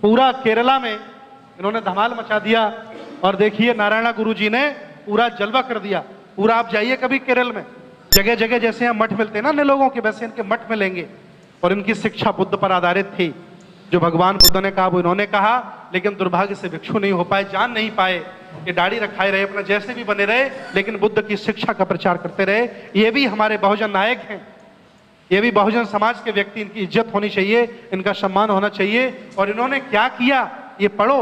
पूरा केरला में इन्होंने धमाल मचा दिया। और देखिए, नारायणा गुरु जी ने पूरा जलवा कर दिया। पूरा आप जाइए कभी केरल में, जगह जगह जैसे यहाँ मठ मिलते हैं ना अन्य लोगों के, वैसे इनके मठ मिलेंगे। और इनकी शिक्षा बुद्ध पर आधारित थी। जो भगवान बुद्ध ने कहा वो इन्होंने कहा, लेकिन दुर्भाग्य से भिक्षु नहीं हो पाए, जान नहीं पाए। ये दाढ़ी रखाए रहे, अपना जैसे भी बने रहे, लेकिन बुद्ध की शिक्षा का प्रचार करते रहे। ये भी हमारे बहुजन नायक हैं, ये भी बहुजन समाज के व्यक्ति, इनकी इज्जत होनी चाहिए, इनका सम्मान होना चाहिए। और इन्होंने क्या किया ये पढ़ो।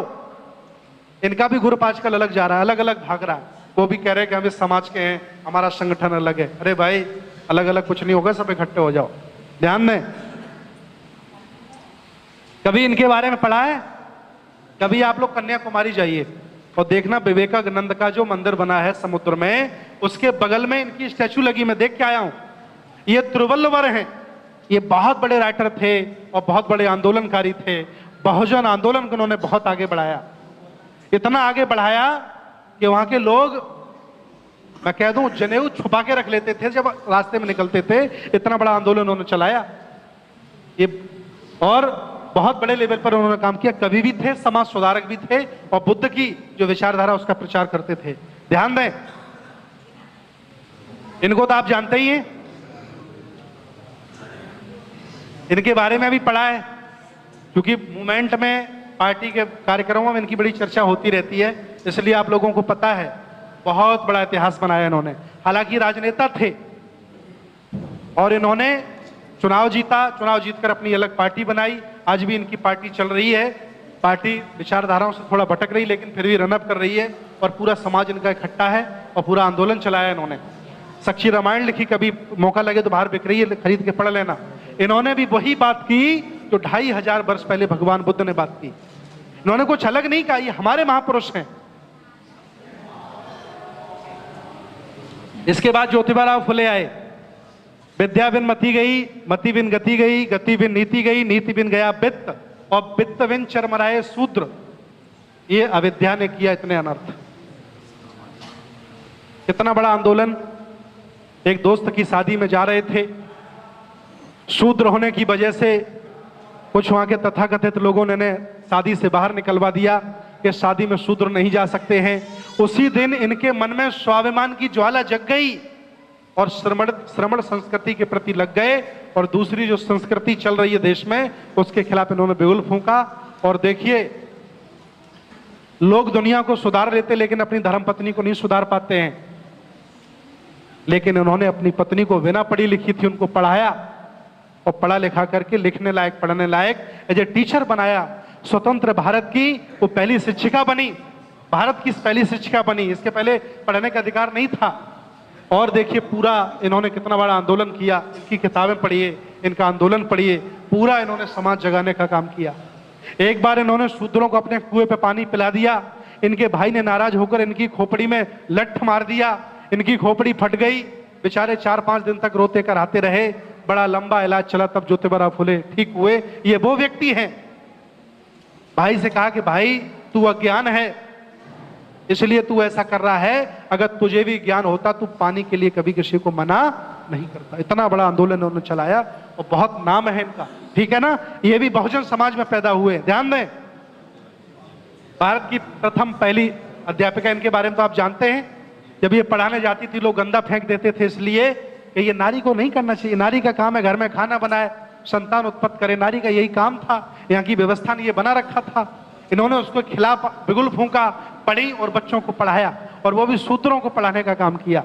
इनका भी ग्रुप आजकल अलग जा रहा है, अलग अलग भाग रहा है। वो भी कह रहे हैं कि हम इस समाज के हैं, हमारा संगठन अलग है। अरे भाई, अलग अलग कुछ नहीं होगा, सब इकट्ठे हो जाओ। ध्यान दें, कभी इनके बारे में पढ़ा है? कभी आप लोग कन्याकुमारी जाइए और देखना, विवेकानंद का जो मंदिर बना है समुद्र में, उसके बगल में इनकी स्टैचू लगी। मैं देख के आया हूं। ये तिरुवल्लुवर हैं। ये बहुत बड़े राइटर थे और बहुत बड़े आंदोलनकारी थे। बहुजन आंदोलन को उन्होंने बहुत आगे बढ़ाया, इतना आगे बढ़ाया कि वहां के लोग, मैं कह दूं, जनेऊ छुपा के रख लेते थे जब रास्ते में निकलते थे। इतना बड़ा आंदोलन उन्होंने चलाया ये, और बहुत बड़े लेवल पर उन्होंने काम किया। कवि भी थे, समाज सुधारक भी थे, और बुद्ध की जो विचारधारा उसका प्रचार करते थे। ध्यान दें, इनको तो आप जानते ही हैं, इनके बारे में भी पढ़ा है, क्योंकि मूवमेंट में, पार्टी के कार्यक्रमों में इनकी बड़ी चर्चा होती रहती है, इसलिए आप लोगों को पता है। बहुत बड़ा इतिहास बनाया इन्होंने। हालांकि राजनेता थे और इन्होंने चुनाव जीता, चुनाव जीतकर अपनी अलग पार्टी बनाई। आज भी इनकी पार्टी चल रही है। पार्टी विचारधाराओं से थोड़ा भटक रही, लेकिन फिर भी रनअप कर रही है। और पूरा समाज इनका इकट्ठा है और पूरा आंदोलन चलाया इन्होंने। सच्ची रामायण लिखी, कभी मौका लगे तो बाहर बिक रही है, खरीद के पढ़ लेना। इन्होंने भी वही बात की जो 2500 वर्ष पहले भगवान बुद्ध ने बात की। इन्होंने कुछ अलग नहीं कहा, ये हमारे महापुरुष हैं। इसके बाद ज्योतिबा फुले आए। विद्या बिन मति गई, मति बिन गति गई, गति बिन नीति गई, नीति बिन गया वित्त, और वित्त बिन चरमराए शूद्र। ये अविद्या ने किया इतने अनर्थ। कितना बड़ा आंदोलन। एक दोस्त की शादी में जा रहे थे, शूद्र होने की वजह से कुछ वहां के तथाकथित लोगों ने शादी से बाहर निकलवा दिया कि शादी में शूद्र नहीं जा सकते हैं। उसी दिन इनके मन में स्वाभिमान की ज्वाला जग गई और श्रमण संस्कृति के प्रति लग गए। और दूसरी जो संस्कृति चल रही है देश में, उसके खिलाफ इन्होंने बिगुल फूंका। और देखिए, लोग दुनिया को सुधार लेते, लेकिन अपनी धर्मपत्नी को नहीं सुधार पाते हैं। लेकिन उन्होंने अपनी पत्नी को बिना पढ़ी लिखी थी, उनको पढ़ाया और पढ़ा लिखा करके लिखने लायक, पढ़ने लायक एज ए टीचर बनाया। स्वतंत्र भारत की वो पहली शिक्षिका बनी, भारत की पहली शिक्षिका बनी। इसके पहले पढ़ने का अधिकार नहीं था। और देखिए, पूरा इन्होंने कितना बड़ा आंदोलन किया। इनकी किताबें पढ़िए, इनका आंदोलन पढ़िए, पूरा इन्होंने समाज जगाने का काम किया। एक बार इन्होंने शूद्रों को अपने कुएं पे पानी पिला दिया। इनके भाई ने नाराज होकर इनकी खोपड़ी में लठ मार दिया, इनकी खोपड़ी फट गई। बेचारे 4-5 दिन तक रोते कराते रहे। बड़ा लंबा इलाज चला, तब ज्योतिबा फुले ठीक हुए। ये वो व्यक्ति हैं। भाई से कहा कि भाई, तू अज्ञान है, इसलिए तू ऐसा कर रहा है। अगर तुझे भी ज्ञान होता, तू पानी के लिए कभी किसी को मना नहीं करता। इतना बड़ा आंदोलन उन्होंने चलाया और बहुत नाम है इनका, ठीक है ना। ये भी बहुजन समाज में पैदा हुए। ध्यान दें, भारत की प्रथम पहली अध्यापिका, इनके बारे में तो आप जानते हैं, जब ये पढ़ाने जाती थी लोग गंदा फेंक देते थे, इसलिए कि ये नारी को नहीं करना चाहिए, नारी का काम है घर में खाना बनाए, संतान उत्पन्न करे, नारी का यही काम था, यहाँ की व्यवस्था ने ये बना रखा था। इन्होंने उसके खिलाफ बिगुल फूंका, पढ़ी और बच्चों को पढ़ाया, और वो भी शूद्रों को पढ़ाने का काम किया।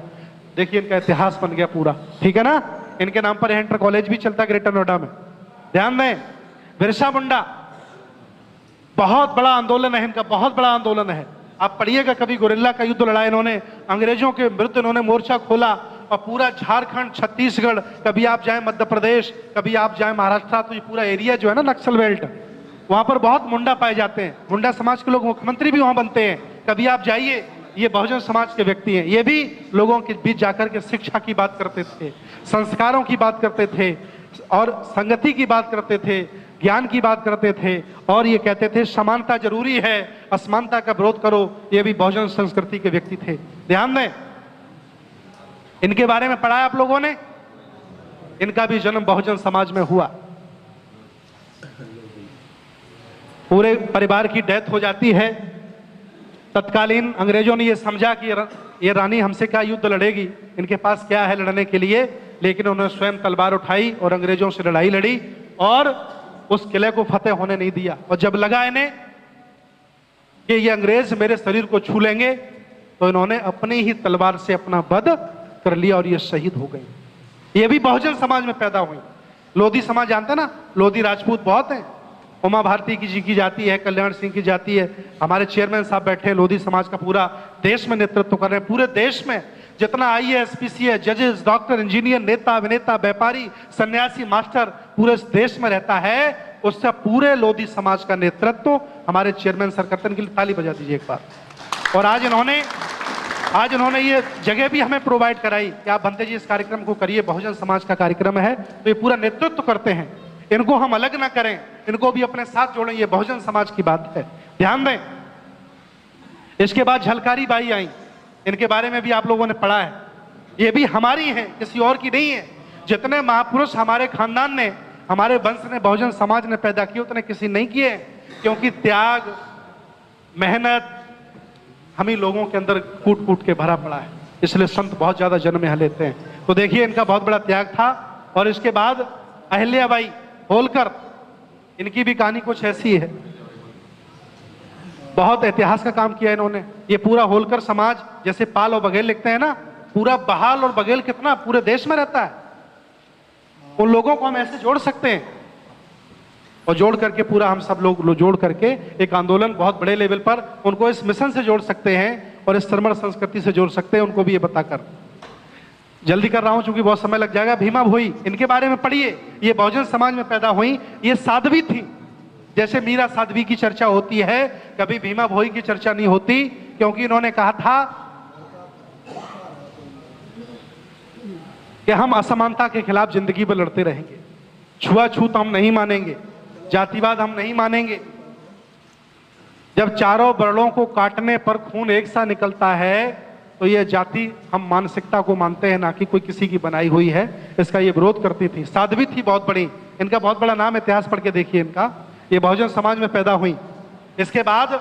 देखिए इनका इतिहास बन गया पूरा, ठीक है ना। इनके नाम पर इंटर कॉलेज भी चलता है ग्रेटर नोएडा में, ध्यान दें। बिरसा मुंडा, बहुत बड़ा आंदोलन है इनका, बहुत बड़ा आंदोलन है। आप पढ़िएगा कभी, गोरिल्ला का युद्ध लड़ा इन्होंने, अंग्रेजों के विरुद्ध इन्होंने मोर्चा खोला, और पूरा झारखंड, छत्तीसगढ़, कभी आप जाए मध्य प्रदेश, कभी आप जाए महाराष्ट्र, तो ये पूरा एरिया जो है ना नक्सल बेल्ट, वहां पर बहुत मुंडा पाए जाते हैं। मुंडा समाज के लोग मुख्यमंत्री भी वहां बनते हैं। कभी आप जाइए, ये बहुजन समाज के व्यक्ति हैं, ये भी लोगों के बीच जाकर के शिक्षा की बात करते थे, संस्कारों की बात करते थे, और संगति की बात करते थे, ज्ञान की बात करते थे, और ये कहते थे समानता जरूरी है, असमानता का विरोध करो। ये भी बहुजन संस्कृति के व्यक्ति थे, ध्यान दें। इनके बारे में पढ़ा है आप लोगों ने, इनका भी जन्म बहुजन समाज में हुआ। पूरे परिवार की डेथ हो जाती है। तत्कालीन अंग्रेजों ने यह समझा कि ये रानी हमसे क्या युद्ध लड़ेगी, इनके पास क्या है लड़ने के लिए, लेकिन उन्होंने स्वयं तलवार उठाई और अंग्रेजों से लड़ाई लड़ी और उस किले को फतेह होने नहीं दिया। और जब लगा इन्हें कि ये अंग्रेज मेरे शरीर को छू लेंगे, तो इन्होंने अपनी ही तलवार से अपना वध कर लिया और ये शहीद हो गई। ये भी बहुजन समाज में पैदा हुई। लोधी समाज जानते हैं ना, लोधी राजपूत बहुत हैं, उमा भारती की जी की जाती है, कल्याण सिंह की जाती है, हमारे चेयरमैन साहब बैठे हैं, लोधी समाज का पूरा देश में नेतृत्व कर रहे हैं। पूरे देश में जितना IAS, PCS, जजेस, डॉक्टर, इंजीनियर, नेता, अभिनेता, व्यापारी, सन्यासी, मास्टर पूरे देश में रहता है, उससे पूरे लोधी समाज का नेतृत्व हमारे चेयरमैन सर करते हैं। के लिए ताली बजा दीजिए एक बार। और आज इन्होंने ये जगह भी हमें प्रोवाइड कराई कि आप बंते जी इस कार्यक्रम को करिए, बहुजन समाज का कार्यक्रम है, तो ये पूरा नेतृत्व करते हैं। इनको हम अलग ना करें, इनको भी अपने साथ जोड़ें, ये बहुजन समाज की बात है, ध्यान दें। इसके बाद झलकारी बाई आई, इनके बारे में भी आप लोगों ने पढ़ा है। ये भी हमारी हैं, किसी और की नहीं है। जितने महापुरुष हमारे खानदान ने, हमारे वंश ने, बहुजन समाज ने पैदा किए, उतने किसी नहीं किए, क्योंकि त्याग, मेहनत हम ही लोगों के अंदर कूट कूट के भरा पड़ा है, इसलिए संत बहुत ज्यादा जन्म यहाँ लेते हैं। तो देखिए इनका बहुत बड़ा त्याग था। और इसके बाद अहिल्याबाई होलकर, इनकी भी कहानी कुछ ऐसी है, बहुत इतिहास का काम किया इन्होंने। ये पूरा होलकर समाज, जैसे पाल और बघेल लिखते हैं ना, पूरा बहाल और बघेल कितना पूरे देश में रहता है, उन लोगों को हम ऐसे जोड़ सकते हैं, और जोड़ करके पूरा हम सब लोग जोड़ करके एक आंदोलन बहुत बड़े लेवल पर उनको इस मिशन से जोड़ सकते हैं, और इस श्रमण संस्कृति से जोड़ सकते हैं, उनको भी ये बताकर। जल्दी कर रहा हूं क्योंकि बहुत समय लग जाएगा। भीमा भोई, इनके बारे में पढ़िए, ये बहुजन समाज में पैदा हुई, ये साध्वी थी। जैसे मीरा साध्वी की चर्चा होती है, कभी भीमा भोई की चर्चा नहीं होती, क्योंकि इन्होंने कहा था कि हम असमानता के खिलाफ जिंदगी में लड़ते रहेंगे, छुआछूत हम नहीं मानेंगे, जातिवाद हम नहीं मानेंगे। जब चारों वर्णों को काटने पर खून एक सा निकलता है, तो ये जाति हम मानसिकता को मानते हैं, ना कि कोई किसी की बनाई हुई है। इसका ये विरोध करती थी, साध्वी थी बहुत बड़ी। इनका बहुत बड़ा नाम, इतिहास पढ़ के देखिए इनका। ये बहुजन समाज में पैदा हुई। इसके बाद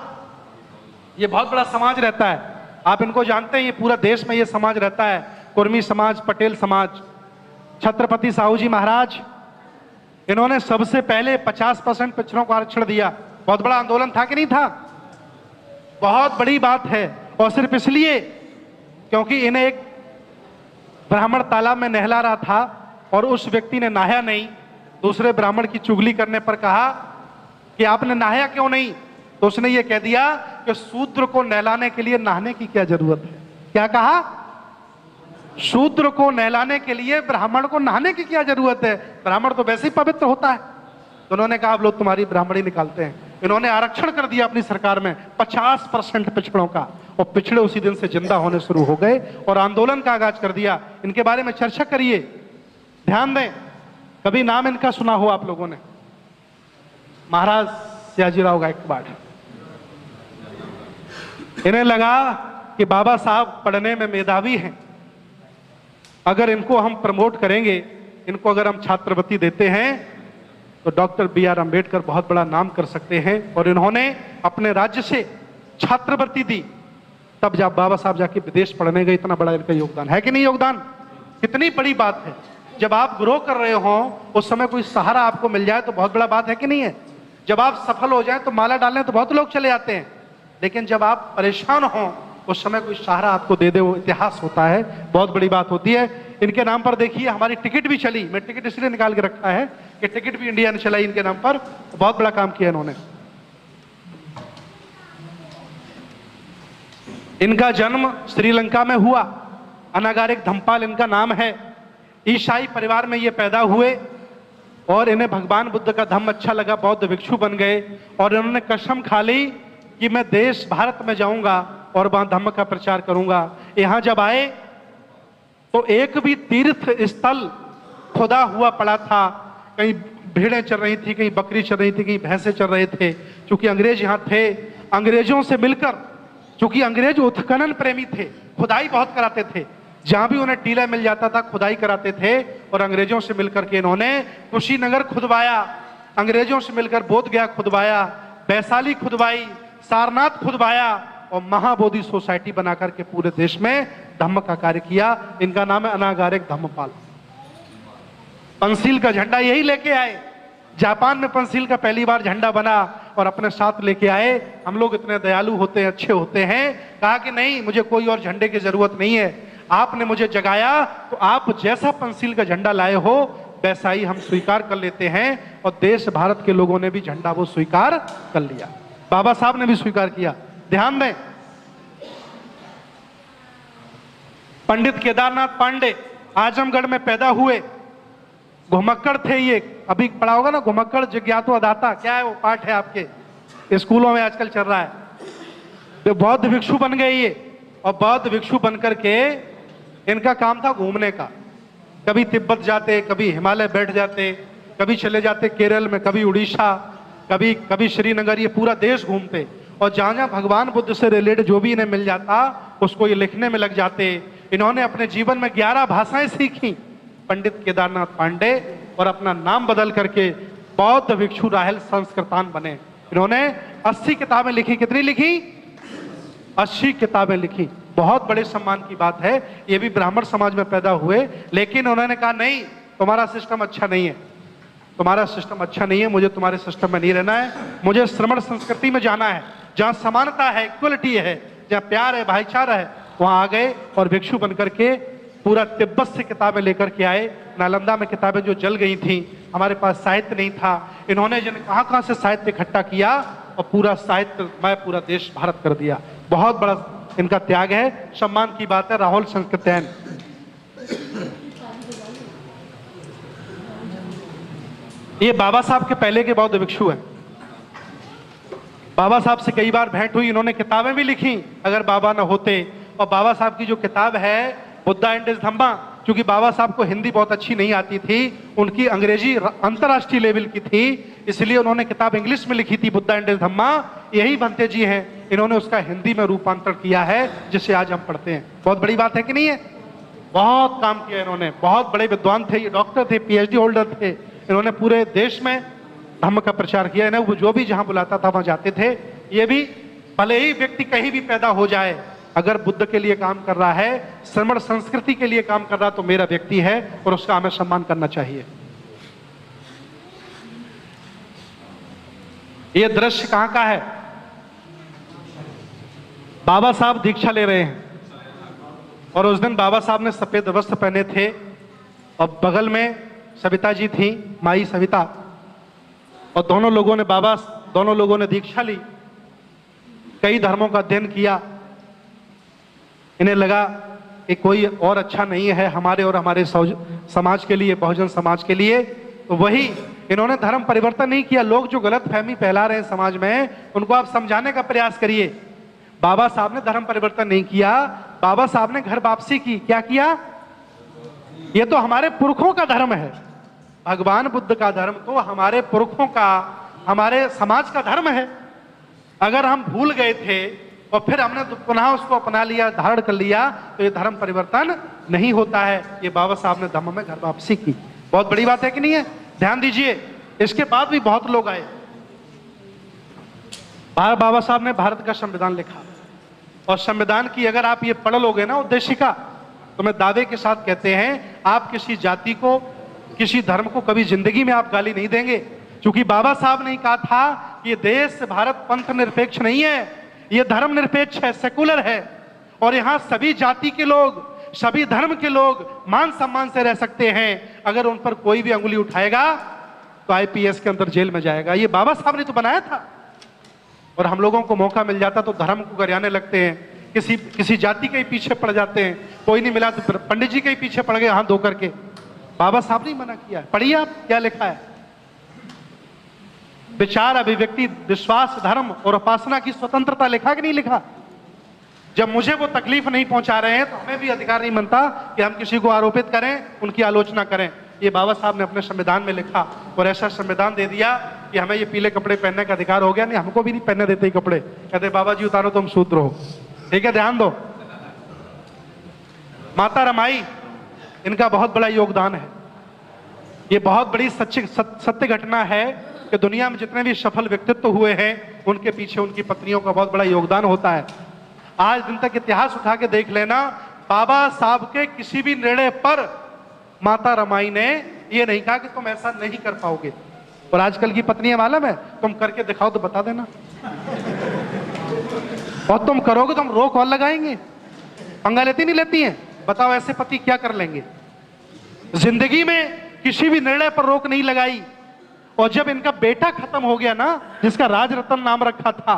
ये बहुत बड़ा समाज रहता है, आप इनको जानते हैं, ये पूरा देश में ये समाज रहता है। कुर्मी समाज, पटेल समाज, छत्रपति साहू जी महाराज, इन्होंने सबसे पहले 50% पिछड़ों को आरक्षण दिया। बहुत बड़ा आंदोलन था कि नहीं था? बहुत बड़ी बात है। और सिर्फ इसलिए क्योंकि इन्हें एक ब्राह्मण तालाब में नहला रहा था और उस व्यक्ति ने नहाया नहीं, दूसरे ब्राह्मण की चुगली करने पर कहा कि आपने नहाया क्यों नहीं, तो उसने ये कह दिया कि शूद्र को नहलाने के लिए नहाने की क्या जरूरत है। क्या कहा? शूद्र को नहलाने के लिए ब्राह्मण को नहाने की क्या जरूरत है, ब्राह्मण तो वैसे ही पवित्र होता है। तो उन्होंने कहा अब लोग तुम्हारी ब्राह्मणी निकालते हैं। इन्होंने आरक्षण कर दिया अपनी सरकार में 50% पिछड़ों का, और पिछड़े उसी दिन से जिंदा होने शुरू हो गए और आंदोलन का आगाज कर दिया। इनके बारे में चर्चा करिए, ध्यान दें। कभी नाम इनका सुना हो आप लोगों ने? महाराज सयाजीराव गायकवाड़। इन्हें लगा कि बाबा साहब पढ़ने में मेधावी हैं, अगर इनको हम प्रमोट करेंगे, इनको अगर हम छात्रवृत्ति देते हैं, तो डॉक्टर BR अम्बेडकर बहुत बड़ा नाम कर सकते हैं। और इन्होंने अपने राज्य से छात्रवृत्ति दी तब जब बाबा साहब जाके विदेश पढ़ने गए, इतना बड़ा इनका योगदान है कि नहीं? योगदान कितनी बड़ी बात है। जब आप ग्रो कर रहे हो उस समय कोई सहारा आपको मिल जाए तो बहुत बड़ा बात है कि नहीं है? जब आप सफल हो जाए तो माला डालने तो बहुत लोग चले आते हैं, लेकिन जब आप परेशान हो उस समय कोई सहारा आपको दे दे, वो इतिहास होता है, बहुत बड़ी बात होती है। इनके नाम पर देखिए हमारी टिकट भी चली, मैं टिकट इसलिए निकाल के रखा है कि टिकट भी इंडिया ने चलाई इनके नाम पर, बहुत बड़ा काम किया इन्होंने। इनका जन्म श्रीलंका में हुआ, अनागारिक धम्मपाल इनका नाम है। ईसाई परिवार में ये पैदा हुए और इन्हें भगवान बुद्ध का धम्म अच्छा लगा, बौद्ध भिक्षु बन गए और इन्होंने कसम खा ली कि मैं देश भारत में जाऊंगा और वहां धम्म का प्रचार करूंगा। यहां जब आए तो एक भी तीर्थ स्थल खुदा हुआ पड़ा था, कहीं भेड़ें चल रही थी, कहीं बकरी चल रही थी, कहीं भैंसे चल रहे थे। चूंकि अंग्रेज यहां थे, अंग्रेजों से मिलकर, चूंकि अंग्रेज उत्खनन प्रेमी थे, खुदाई बहुत कराते थे, जहां भी उन्हें टीला मिल जाता था खुदाई कराते थे। और अंग्रेजों से मिलकर के इन्होंने कुशीनगर खुदवाया, अंग्रेजों से मिलकर बोधगया खुदवाया, वैशाली खुदवाई, सारनाथ खुदवाया और महाबोधि सोसाइटी बनाकर के पूरे देश में धम्म का कार्य किया। इनका नाम है अनागारिक धम्मपाल। पंसील का झंडा यही लेके आए, जापान में पंसील का पहली बार झंडा बना और अपने साथ लेके आए। हम लोग इतने दयालु होते हैं, अच्छे होते हैं, कहा कि नहीं मुझे कोई और झंडे की जरूरत नहीं है, आपने मुझे जगाया तो आप जैसा पंसील का झंडा लाए हो वैसा ही हम स्वीकार कर लेते हैं। और देश भारत के लोगों ने भी झंडा वो स्वीकार कर लिया, बाबा साहब ने भी स्वीकार किया। ध्यान दें, पंडित केदारनाथ पांडे आजमगढ़ में पैदा हुए, घुमक्कड़ थे ये, अभी पढ़ा होगा ना घुमक्कड़ जिज्ञासु अदाता, क्या है वो पाठ है आपके स्कूलों में आजकल चल रहा है। तो बौद्ध भिक्षु बन गए ये, और बौद्ध भिक्षु बनकर के इनका काम था घूमने का, कभी तिब्बत जाते, कभी हिमालय बैठ जाते, कभी चले जाते केरल में, कभी उड़ीसा, कभी श्रीनगर, ये पूरा देश घूमते और जहां जहां भगवान बुद्ध से रिलेटेड जो भी इन्हें मिल जाता उसको ये लिखने में लग जाते। इन्होंने अपने जीवन में 11 भाषाएं सीखी, पंडित केदारनाथ पांडे, और अपना नाम बदल करके बौद्ध भिक्षु राहल संस्कृतान बने। इन्होंने 80 किताबें लिखी। कितनी लिखी? 80 किताबें लिखी। बहुत बड़े सम्मान की बात है। ये भी ब्राह्मण समाज में पैदा हुए, लेकिन उन्होंने कहा नहीं तुम्हारा सिस्टम अच्छा नहीं है, तुम्हारा सिस्टम अच्छा नहीं है, मुझे तुम्हारे सिस्टम में नहीं रहना है, मुझे श्रमण संस्कृति में जाना है, जहाँ समानता है, इक्वलिटी है, जहाँ प्यार है, भाईचारा है, वहां आ गए और भिक्षु बनकर के पूरा तिब्बत से किताबें लेकर के आए। नालंदा में किताबें जो जल गई थी, हमारे पास साहित्य नहीं था, इन्होंने जन कहाँ से साहित्य इकट्ठा किया और पूरा साहित्य मैं पूरा देश भारत कर दिया। बहुत बड़ा इनका त्याग है, सम्मान की बात है। राहुल संस्कृतैन, ये बाबा साहब के पहले के बौद्ध भिक्षु हैं। बाबा साहब से कई बार भेंट हुई, इन्होंने किताबें भी लिखी अगर बाबा न होते। और बाबा साहब की जो किताब है बुद्धा एंड हिज धम्मा, क्योंकि बाबा साहब को हिंदी बहुत अच्छी नहीं आती थी, उनकी अंग्रेजी अंतर्राष्ट्रीय लेवल की थी, इसलिए उन्होंने किताब इंग्लिश में लिखी थी बुद्धा एंड हिज धम्मा। यही भंते जी हैं, इन्होंने उसका हिंदी में रूपांतर किया है जिसे आज हम पढ़ते हैं। बहुत बड़ी बात है कि नहीं है? बहुत काम किया इन्होंने, बहुत बड़े विद्वान थे, ये डॉक्टर थे, पीएचडी होल्डर थे। इन्होंने पूरे देश में धम्म का प्रचार किया। इन्हें वो जो भी जहां बुलाता था वहां जाते थे। ये भी भले ही व्यक्ति कहीं भी पैदा हो जाए, अगर बुद्ध के लिए काम कर रहा है, श्रमण संस्कृति के लिए काम कर रहा है, तो मेरा व्यक्ति है और उसका हमें सम्मान करना चाहिए। ये दृश्य कहां का है? बाबा साहब दीक्षा ले रहे हैं और उस दिन बाबा साहब ने सफेद वस्त्र पहने थे और बगल में सविता जी थी, माई सविता, और दोनों लोगों ने दीक्षा ली, कई धर्मों का अध्ययन किया। इन्हें लगा कि कोई और अच्छा नहीं है हमारे और हमारे समाज के लिए, बहुजन समाज के लिए, तो वही इन्होंने धर्म परिवर्तन नहीं किया। लोग जो गलत फहमी फैला रहे हैं समाज में, उनको आप समझाने का प्रयास करिए। बाबा साहब ने धर्म परिवर्तन नहीं किया, बाबा साहब ने घर वापसी की। क्या किया? ये तो हमारे पुरखों का धर्म है, भगवान बुद्ध का धर्म तो हमारे पुरखों का, हमारे समाज का धर्म है। अगर हम भूल गए थे और फिर हमने पुनः उसको अपना लिया, धारण कर लिया, तो ये धर्म परिवर्तन नहीं होता है। ये बाबा साहब ने धम्म में घर वापसी की। बहुत बड़ी बात है कि नहीं है? ध्यान दीजिए, इसके बाद भी बहुत लोग आए। बाबा साहब ने भारत का संविधान लिखा, और संविधान की अगर आप ये पढ़ लोगे ना उद्देशिका, तो मैं दावे के साथ कहते हैं आप किसी जाति को, किसी धर्म को कभी जिंदगी में आप गाली नहीं देंगे। क्योंकि बाबा साहब ने कहा था कि ये देश भारत पंथ निरपेक्ष नहीं है, ये धर्म निरपेक्ष है, सेकुलर है, और यहां सभी जाति के लोग, सभी धर्म के लोग मान सम्मान से रह सकते हैं। अगर उन पर कोई भी अंगुली उठाएगा तो आईपीएस के अंदर जेल में जाएगा। ये बाबा साहब ने तो बनाया था। और हम लोगों को मौका मिल जाता तो धर्म को गरियाने लगते हैं, किसी जाति के ही पीछे पड़ जाते हैं। कोई नहीं मिला तो पंडित जी के ही पीछे पड़ गए हाथ धो करके। बाबा साहब ने मना किया है। पढ़िए आप क्या लिखा है। विचार, अभिव्यक्ति, विश्वास, धर्म और उपासना की स्वतंत्रता लिखा कि नहीं लिखा। जब मुझे वो तकलीफ नहीं पहुंचा रहे हैं तो हमें भी अधिकार नहीं बनता कि हम किसी को आरोपित करें, उनकी आलोचना करें। ये बाबा साहब ने अपने संविधान में लिखा और ऐसा संविधान दे दिया कि हमें ये पीले कपड़े पहनने का अधिकार हो गया। नहीं, हमको भी नहीं पहनने देते कपड़े, कहते बाबा जी उतारो तुम शूद्र हो। ठीक है, ध्यान दो। माता रमाई, इनका बहुत बड़ा योगदान है। ये बहुत बड़ी सत्य घटना है कि दुनिया में जितने भी सफल व्यक्तित्व हुए हैं उनके पीछे उनकी पत्नियों का बहुत बड़ा योगदान होता है। आज दिन तक इतिहास उठा के देख लेना, बाबा साहब के किसी भी निर्णय पर माता रमाई ने ये नहीं कहा कि तुम ऐसा नहीं कर पाओगे। और आजकल की पत्नियां मालूम है, तुम करके दिखाओ तो बता देना, और तुम करोगे तो हम रोक और लगाएंगे। पंगा लेती नहीं लेती हैं? बताओ ऐसे पति क्या कर लेंगे। जिंदगी में किसी भी निर्णय पर रोक नहीं लगाई। और जब इनका बेटा खत्म हो गया ना, जिसका राजरत्न नाम रखा था,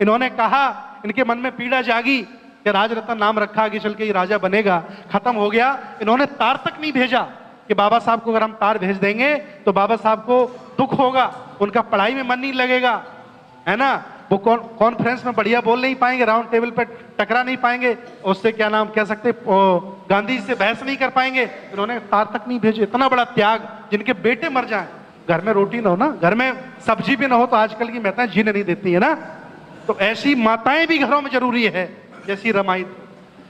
इन्होंने कहा, इनके मन में पीड़ा जागी कि राजरत्न नाम रखा, आगे चल के ये राजा बनेगा, खत्म हो गया। इन्होंने तार तक नहीं भेजा कि बाबा साहब को अगर हम तार भेज देंगे तो बाबा साहब को दुख होगा, उनका पढ़ाई में मन नहीं लगेगा, है ना, वो कॉन्फ्रेंस में बढ़िया बोल नहीं पाएंगे, राउंड टेबल पे टकरा नहीं पाएंगे, उससे क्या नाम कह सकते, गांधी जी से बहस नहीं कर पाएंगे। इन्होंने तार तक नहीं भेजे। इतना बड़ा त्याग। जिनके बेटे मर जाएं, घर में रोटी ना हो ना, घर में सब्जी भी ना हो, तो आजकल की माताएं जीने नहीं देती है ना। तो ऐसी माताएं भी घरों में जरूरी है, जैसी रमाई।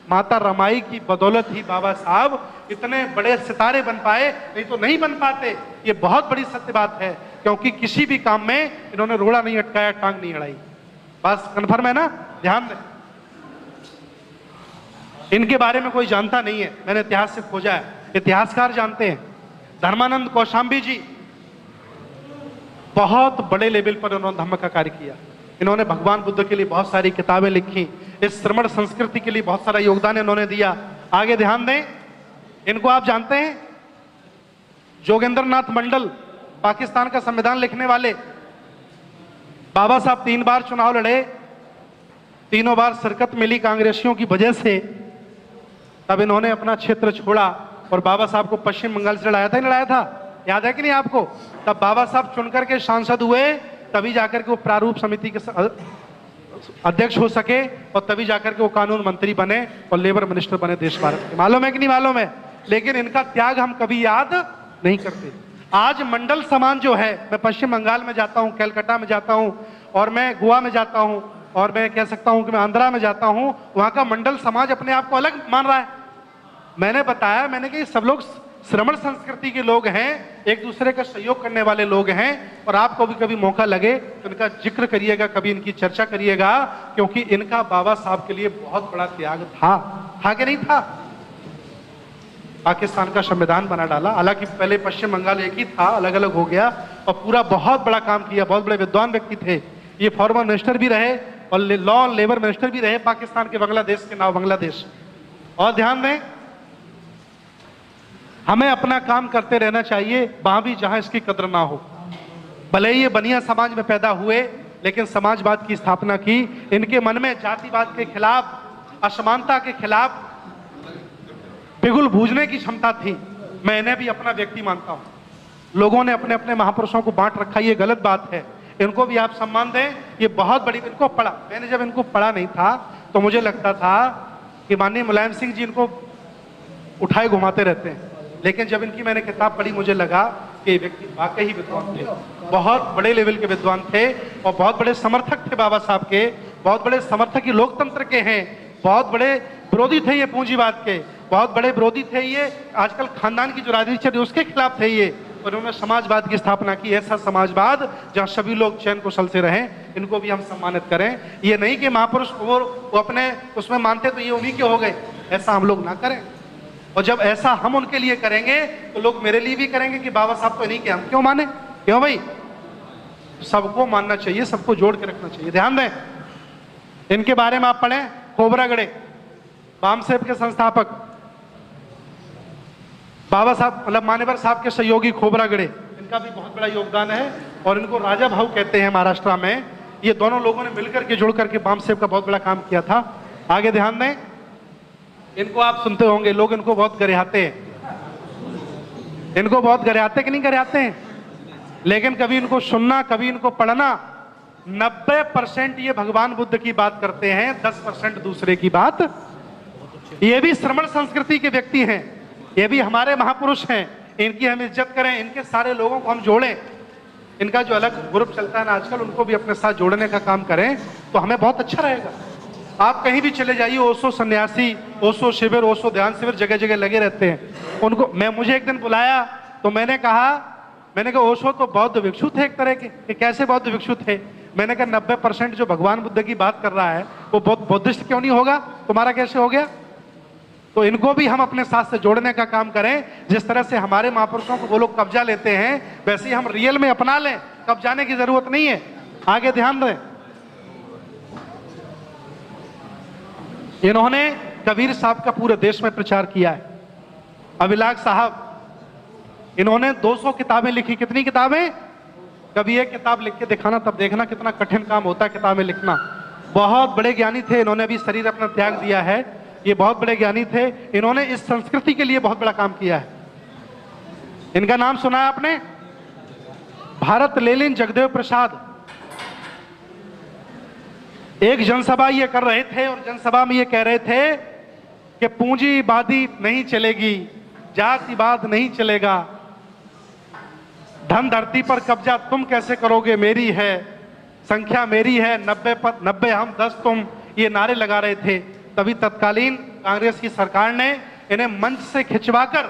माता रमाई की बदौलत ही बाबा साहब इतने बड़े सितारे बन पाए, नहीं तो नहीं बन पाते। ये बहुत बड़ी सत्य बात है, क्योंकि किसी भी काम में इन्होंने रोड़ा नहीं अटकाया, टांग नहीं अड़ाई। बस कन्फर्म है ना, ध्यान दें। इनके बारे में कोई जानता नहीं है, मैंने इतिहास से खोजा है, इतिहासकार जानते हैं। धर्मानंद कौशाम्बी जी बहुत बड़े लेवल पर उन्होंने धर्म का कार्य किया। इन्होंने भगवान बुद्ध के लिए बहुत सारी किताबें लिखी, इस श्रमण संस्कृति के लिए बहुत सारा योगदान इन्होंने दिया। आगे ध्यान दें, इनको आप जानते हैं, जोगेंद्र नाथ मंडल, पाकिस्तान का संविधान लिखने वाले। बाबा साहब 3 बार चुनाव लड़े, तीनों बार शिरकत मिली कांग्रेसियों की वजह से। तब इन्होंने अपना क्षेत्र छोड़ा और बाबा साहब को पश्चिम बंगाल से लड़ाया था, नहीं लड़ाया था, याद है कि नहीं आपको। तब बाबा साहब चुनकर के सांसद हुए, तभी जाकर के वो प्रारूप समिति के अध्यक्ष हो सके, और तभी जाकर के वो कानून मंत्री बने और लेबर मिनिस्टर बने देश भारत के। मालूम है कि नहीं मालूम है। लेकिन इनका त्याग हम कभी याद नहीं करते। आज मंडल समाज जो है, मैं पश्चिम बंगाल में जाता हूं, कलकत्ता में जाता हूं, और मैं गोवा में जाता हूं, और मैं कह सकता हूं कि मैं आंध्रा में जाता हूं, वहां का मंडल समाज अपने आप को अलग मान रहा है। मैंने बताया, मैंने कहा सब लोग श्रमण संस्कृति के लोग हैं, एक दूसरे का सहयोग करने वाले लोग हैं, और आपको भी कभी मौका लगे तो इनका जिक्र करिएगा, कभी इनकी चर्चा करिएगा, क्योंकि इनका बाबा साहब के लिए बहुत बड़ा त्याग था कि नहीं था। पाकिस्तान का संविधान बना डाला, हालांकि पहले पश्चिम बंगाल एक ही था, अलग अलग हो गया, और पूरा बहुत बड़ा काम किया। बहुत बड़े विद्वान व्यक्ति थे ये, फॉर्मर मिनिस्टर भी रहे और लॉ और लेबर मिनिस्टर भी रहे पाकिस्तान के, बांग्लादेश के नाम बांग्लादेश। और ध्यान दें, हमें अपना काम करते रहना चाहिए, वहां भी जहां इसकी कद्र ना हो। भले ही ये बनिया समाज में पैदा हुए, लेकिन समाजवाद की स्थापना की। इनके मन में जातिवाद के खिलाफ, असमानता के खिलाफ बिगुल बूझने की क्षमता थी। मैं इन्हें भी अपना व्यक्ति मानता हूं। लोगों ने अपने अपने महापुरुषों को बांट रखा, ये गलत बात है। इनको भी आप सम्मान दें, ये बहुत बड़ी। इनको पढ़ा, मैंने जब इनको पढ़ा नहीं था तो मुझे लगता था कि माननीय मुलायम सिंह जी इनको उठाए घुमाते रहते हैं, लेकिन जब इनकी मैंने किताब पढ़ी मुझे लगा कि व्यक्ति वाकई ही विद्वान थे, बहुत बड़े लेवल के विद्वान थे, और बहुत बड़े समर्थक थे बाबा साहब के, बहुत बड़े समर्थक ही लोकतंत्र के हैं, बहुत बड़े विरोधी थे ये पूंजीवाद के, बहुत बड़े विरोधी थे ये आजकल खानदान की जो राजनीति चल रही है उसके खिलाफ थे ये। और उन्होंने समाजवाद की स्थापना की, ऐसा समाजवाद जहां सभी लोग चैन कुशल से रहें। इनको भी हम सम्मानित करें। ये नहीं कि महापुरुष वो अपने उसमें मानते तो ये उन्हीं के हो गए, ऐसा हम लोग ना करें। और जब ऐसा हम उनके लिए करेंगे तो लोग मेरे लिए भी करेंगे कि बाबा साहब तो नहीं के, हम क्यों माने? क्यों भाई? सबको मानना चाहिए, सबको जोड़ के रखना चाहिए। ध्यान दें, इनके बारे में आप पढ़ें। खोबरागड़े बामसेब के संस्थापक बाबा साहब मतलब मानेवर साहब के सहयोगी खोबरागड़े, इनका भी बहुत बड़ा योगदान है और इनको राजा भाऊ कहते हैं महाराष्ट्र में। ये दोनों लोगों ने मिलकर के जुड़ करके बामसेब का बहुत बड़ा काम किया था। आगे ध्यान दें, इनको आप सुनते होंगे, लोग इनको बहुत गरिहाते हैं, इनको बहुत गरिहाते कि नहीं गरिहाते हैं, लेकिन कभी इनको सुनना, कभी इनको पढ़ना। 90% ये भगवान बुद्ध की बात करते हैं, 10% दूसरे की बात। ये भी श्रमण संस्कृति के व्यक्ति हैं, ये भी हमारे महापुरुष हैं, इनकी हम इज्जत करें, इनके सारे लोगों को हम जोड़ें। इनका जो अलग ग्रुप चलता है ना आजकल, उनको भी अपने साथ जोड़ने का काम करें तो हमें बहुत अच्छा रहेगा। आप कहीं भी चले जाइए, ओशो सन्यासी, ओशो शिविर, ओशो ध्यान शिविर जगह जगह लगे रहते हैं। उनको मुझे एक दिन बुलाया तो मैंने कहा ओशो तो बौद्ध भिक्षु थे एक तरह के। कि कैसे बौद्ध भिक्षु थे? मैंने कहा 90% जो भगवान बुद्ध की बात कर रहा है वो बौद्धिस्ट क्यों नहीं होगा? तुम्हारा कैसे हो गया? तो इनको भी हम अपने साथ से जोड़ने का काम करें। जिस तरह से हमारे महापुरुषों को वो लोग कब्जा लेते हैं, वैसे ही हम रियल में अपना लें, कब्जाने की जरूरत नहीं है। आगे ध्यान दें, इन्होंने कबीर साहब का पूरे देश में प्रचार किया है। अभिलाष साहब, इन्होंने 200 किताबें लिखी। कितनी किताबें? कभी एक किताब लिख के दिखाना, तब देखना कितना कठिन काम होता है किताबें लिखना। बहुत बड़े ज्ञानी थे, इन्होंने भी शरीर अपना त्याग दिया है। ये बहुत बड़े ज्ञानी थे, इन्होंने इस संस्कृति के लिए बहुत बड़ा काम किया है। इनका नाम सुना है आपने? भारत लेनिन जगदेव प्रसाद। एक जनसभा ये कर रहे थे और जनसभा में ये कह रहे थे कि पूंजीवादी नहीं चलेगी, जातिवाद नहीं चलेगा, धन धरती पर कब्जा तुम कैसे करोगे, मेरी है, संख्या मेरी है, 90 हम 10 तुम, ये नारे लगा रहे थे। तभी तत्कालीन कांग्रेस की सरकार ने इन्हें मंच से खिंचवाकर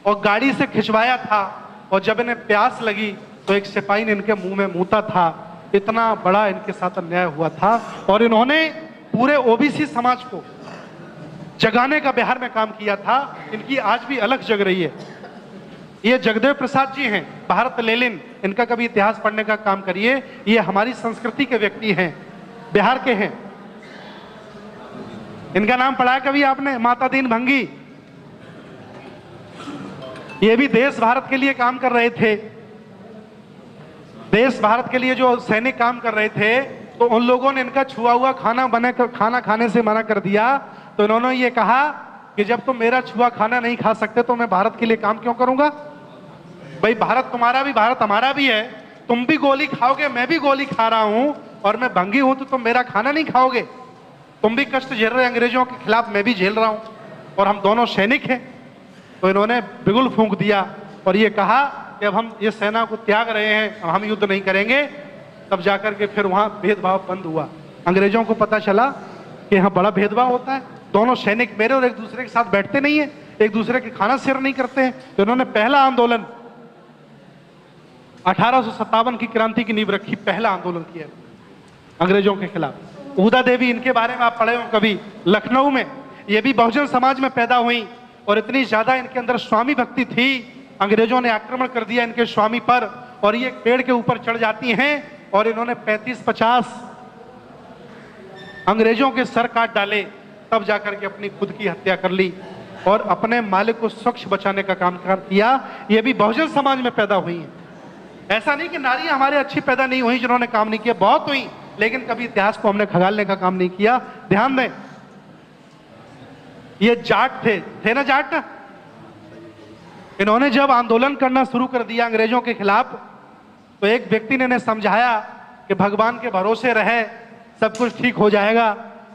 और गाड़ी से खिंचवाया था, और जब इन्हें प्यास लगी तो एक सिपाही ने इनके मुंह में मूता था। इतना बड़ा इनके साथ अन्याय हुआ था और इन्होंने पूरे ओबीसी समाज को जगाने का बिहार में काम किया था। इनकी आज भी अलग जग रही है। ये जगदेव प्रसाद जी हैं, भारत लेनिन, इनका कभी इतिहास पढ़ने का काम करिए। ये हमारी संस्कृति के व्यक्ति हैं, बिहार के हैं। इनका नाम पढ़ा है कभी आपने? माता दीन भंगी। ये भी देश भारत के लिए काम कर रहे थे। देश भारत के लिए जो सैनिक काम कर रहे थे, तो उन लोगों ने इनका छुआ हुआ खाना खाने से मना कर दिया। तो इन्होंने ये कहा कि जब तुम मेरा छुआ खाना नहीं खा सकते तो मैं भारत के लिए काम क्यों करूंगा? भाई भारत तुम्हारा भी, भारत हमारा भी है। तुम भी गोली खाओगे, मैं भी गोली खा रहा हूं, और मैं भंगी हूं तो तुम मेरा खाना नहीं खाओगे। तुम भी कष्ट झेल रहे अंग्रेजों के खिलाफ, मैं भी झेल रहा हूं, और हम दोनों सैनिक हैं। तो इन्होंने बिगुल फूंक दिया और ये कहा कि अब हम ये सेना को त्याग रहे हैं, हम युद्ध नहीं करेंगे। तब जाकर के फिर वहां भेदभाव बंद हुआ। अंग्रेजों को पता चला कि यहाँ बड़ा भेदभाव होता है, दोनों सैनिक मेरे और एक दूसरे के साथ बैठते नहीं है, एक दूसरे के खाना शेयर नहीं करते हैं। तो इन्होंने पहला आंदोलन 1857 की क्रांति की नींव रखी, पहला आंदोलन किया अंग्रेजों के खिलाफ। उदा देवी, इनके बारे में आप पढ़े हो कभी, लखनऊ में, ये भी बहुजन समाज में पैदा हुई और इतनी ज्यादा इनके अंदर स्वामी भक्ति थी, अंग्रेजों ने आक्रमण कर दिया इनके स्वामी पर, और ये पेड़ के ऊपर चढ़ जाती हैं और इन्होंने 35-50 अंग्रेजों के सर काट डाले। तब जाकर के अपनी खुद की हत्या कर ली और अपने मालिक को स्वच्छ बचाने का काम किया। ये भी बहुजन समाज में पैदा हुई हैं। ऐसा नहीं कि नारियां हमारे अच्छी पैदा नहीं हुई जिन्होंने काम नहीं किया, बहुत हुई, लेकिन कभी इतिहास को हमने खगालने का काम नहीं किया। ध्यान दें, ये जाट थे ना, जाट। इन्होंने जब आंदोलन करना शुरू कर दिया अंग्रेजों के खिलाफ, तो एक व्यक्ति ने इन्हें समझाया कि भगवान के भरोसे रहे, सब कुछ ठीक हो जाएगा।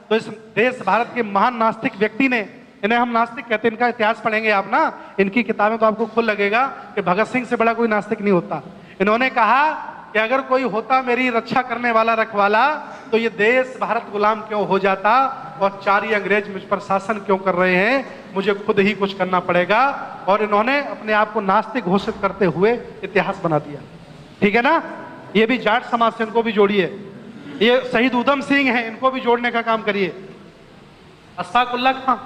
तो इस देश भारत के महान नास्तिक व्यक्ति ने, इन्हें हम नास्तिक कहते हैं, इनका इतिहास पढ़ेंगे आप ना, इनकी किताबें तो आपको खुद लगेगा कि भगत सिंह से बड़ा कोई नास्तिक नहीं होता। इन्होंने कहा कि अगर कोई होता मेरी रक्षा करने वाला रखवाला, तो ये देश भारत गुलाम क्यों हो जाता, और 4 ही अंग्रेज मुझ पर शासन क्यों कर रहे हैं, मुझे खुद ही कुछ करना पड़ेगा। और इन्होंने अपने आप को नास्तिक घोषित करते हुए इतिहास बना दिया। ठीक है ना? ये भी जाट समाज से, इनको भी जोड़िए। ये शहीद उधम सिंह हैं, इनको भी जोड़ने का काम करिए। अशफाकुल्ला खां,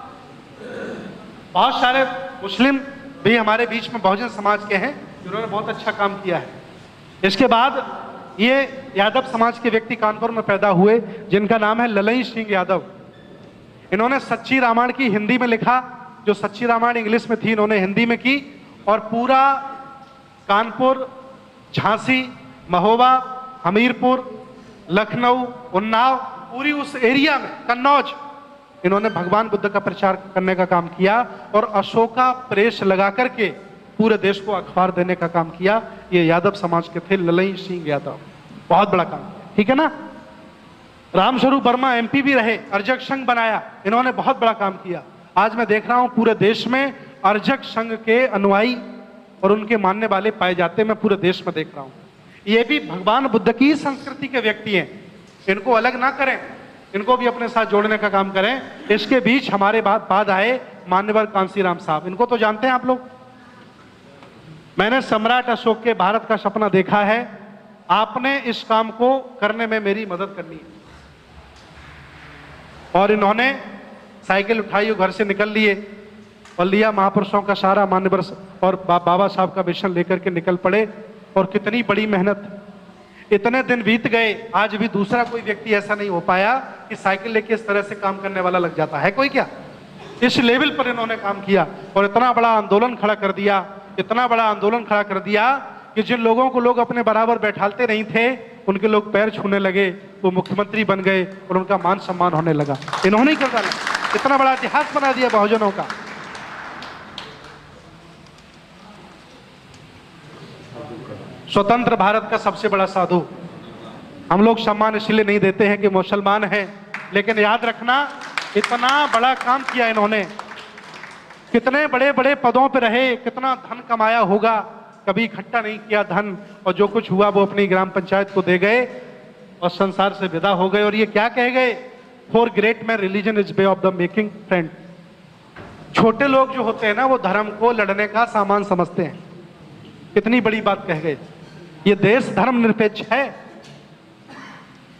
बहुत सारे मुस्लिम भी हमारे बीच में बहुजन समाज के हैं जिन्होंने बहुत अच्छा काम किया है। इसके बाद ये यादव समाज के व्यक्ति कानपुर में पैदा हुए जिनका नाम है ललई सिंह यादव। इन्होंने सच्ची रामायण की हिंदी में लिखा, जो सच्ची रामायण इंग्लिश में थी इन्होंने हिंदी में की, और पूरा कानपुर, झांसी, महोबा, हमीरपुर, लखनऊ, उन्नाव, पूरी उस एरिया में, कन्नौज, इन्होंने भगवान बुद्ध का प्रचार करने का काम किया और अशोका प्रेस लगा करके पूरे देश को अखबार देने का काम किया। ये यादव समाज के थे ललई सिंह यादव, बहुत बड़ा काम, ठीक है ना। रामस्वरूप वर्मा एमपी भी रहे, अर्जक संघ बनाया, इन्होंने बहुत बड़ा काम किया। आज मैं देख रहा हूं पूरे देश में अर्जक संघ के अनुयायी और उनके मानने वाले पाए जाते हैं, मैं पूरे देश में देख रहा हूं। ये भी भगवान बुद्ध की संस्कृति के व्यक्ति हैं, इनको अलग ना करें, इनको भी अपने साथ जोड़ने का काम करें। इसके बीच हमारे बाद आए मान्यवर कांसीराम साहब, इनको तो जानते हैं आप लोग। मैंने सम्राट अशोक के भारत का सपना देखा है, आपने इस काम को करने में मेरी मदद करनी है। और इन्होंने साइकिल उठाई और घर से निकल लिए और लिया महापुरुषों का सारा मान्यवर और बाबा साहब का विजन लेकर के निकल पड़े। और कितनी बड़ी मेहनत, इतने दिन बीत गए, आज भी दूसरा कोई व्यक्ति ऐसा नहीं हो पाया कि साइकिल लेके इस तरह से काम करने वाला लग जाता है कोई क्या। इस लेवल पर इन्होंने काम किया और इतना बड़ा आंदोलन खड़ा कर दिया, इतना बड़ा आंदोलन खड़ा कर दिया कि जिन लोगों को लोग अपने बराबर बैठालते नहीं थे उनके लोग पैर छूने लगे, वो मुख्यमंत्री बन गए और उनका मान सम्मान होने लगा। इन्होंने ही कर डाला, इतना बड़ा इतिहास बना दिया बहुजनों का। स्वतंत्र भारत का सबसे बड़ा साधु, हम लोग सम्मान इसलिए नहीं देते हैं कि मुसलमान हैं, लेकिन याद रखना इतना बड़ा काम किया इन्होंने, कितने बड़े बड़े पदों पे रहे, कितना धन कमाया होगा, कभी इकट्ठा नहीं किया धन, और जो कुछ हुआ वो अपनी ग्राम पंचायत को दे गए और संसार से विदा हो गए। और ये क्या कह गए, for great man religion is way of the making friend. छोटे लोग जो होते हैं ना वो धर्म को लड़ने का सामान समझते हैं, कितनी बड़ी बात कह गए। ये देश धर्म निरपेक्ष है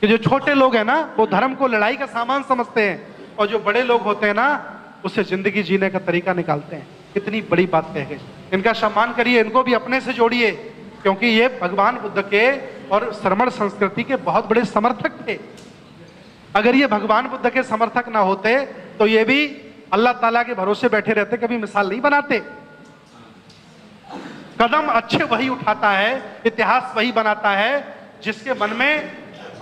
कि जो छोटे लोग हैं ना वो धर्म को लड़ाई का सामान समझते हैं और जो बड़े लोग होते हैं ना उससे जिंदगी जीने का तरीका निकालते हैं। कितनी बड़ी बात कह गई, इनका सम्मान करिए, इनको भी अपने से जोड़िए, क्योंकि ये भगवान बुद्ध के और श्रमण संस्कृति के बहुत बड़े समर्थक थे। अगर ये भगवान बुद्ध के समर्थक ना होते तो ये भी अल्लाह ताला के भरोसे बैठे रहते, कभी मिसाल नहीं बनाते। कदम अच्छे वही उठाता है, इतिहास वही बनाता है जिसके मन में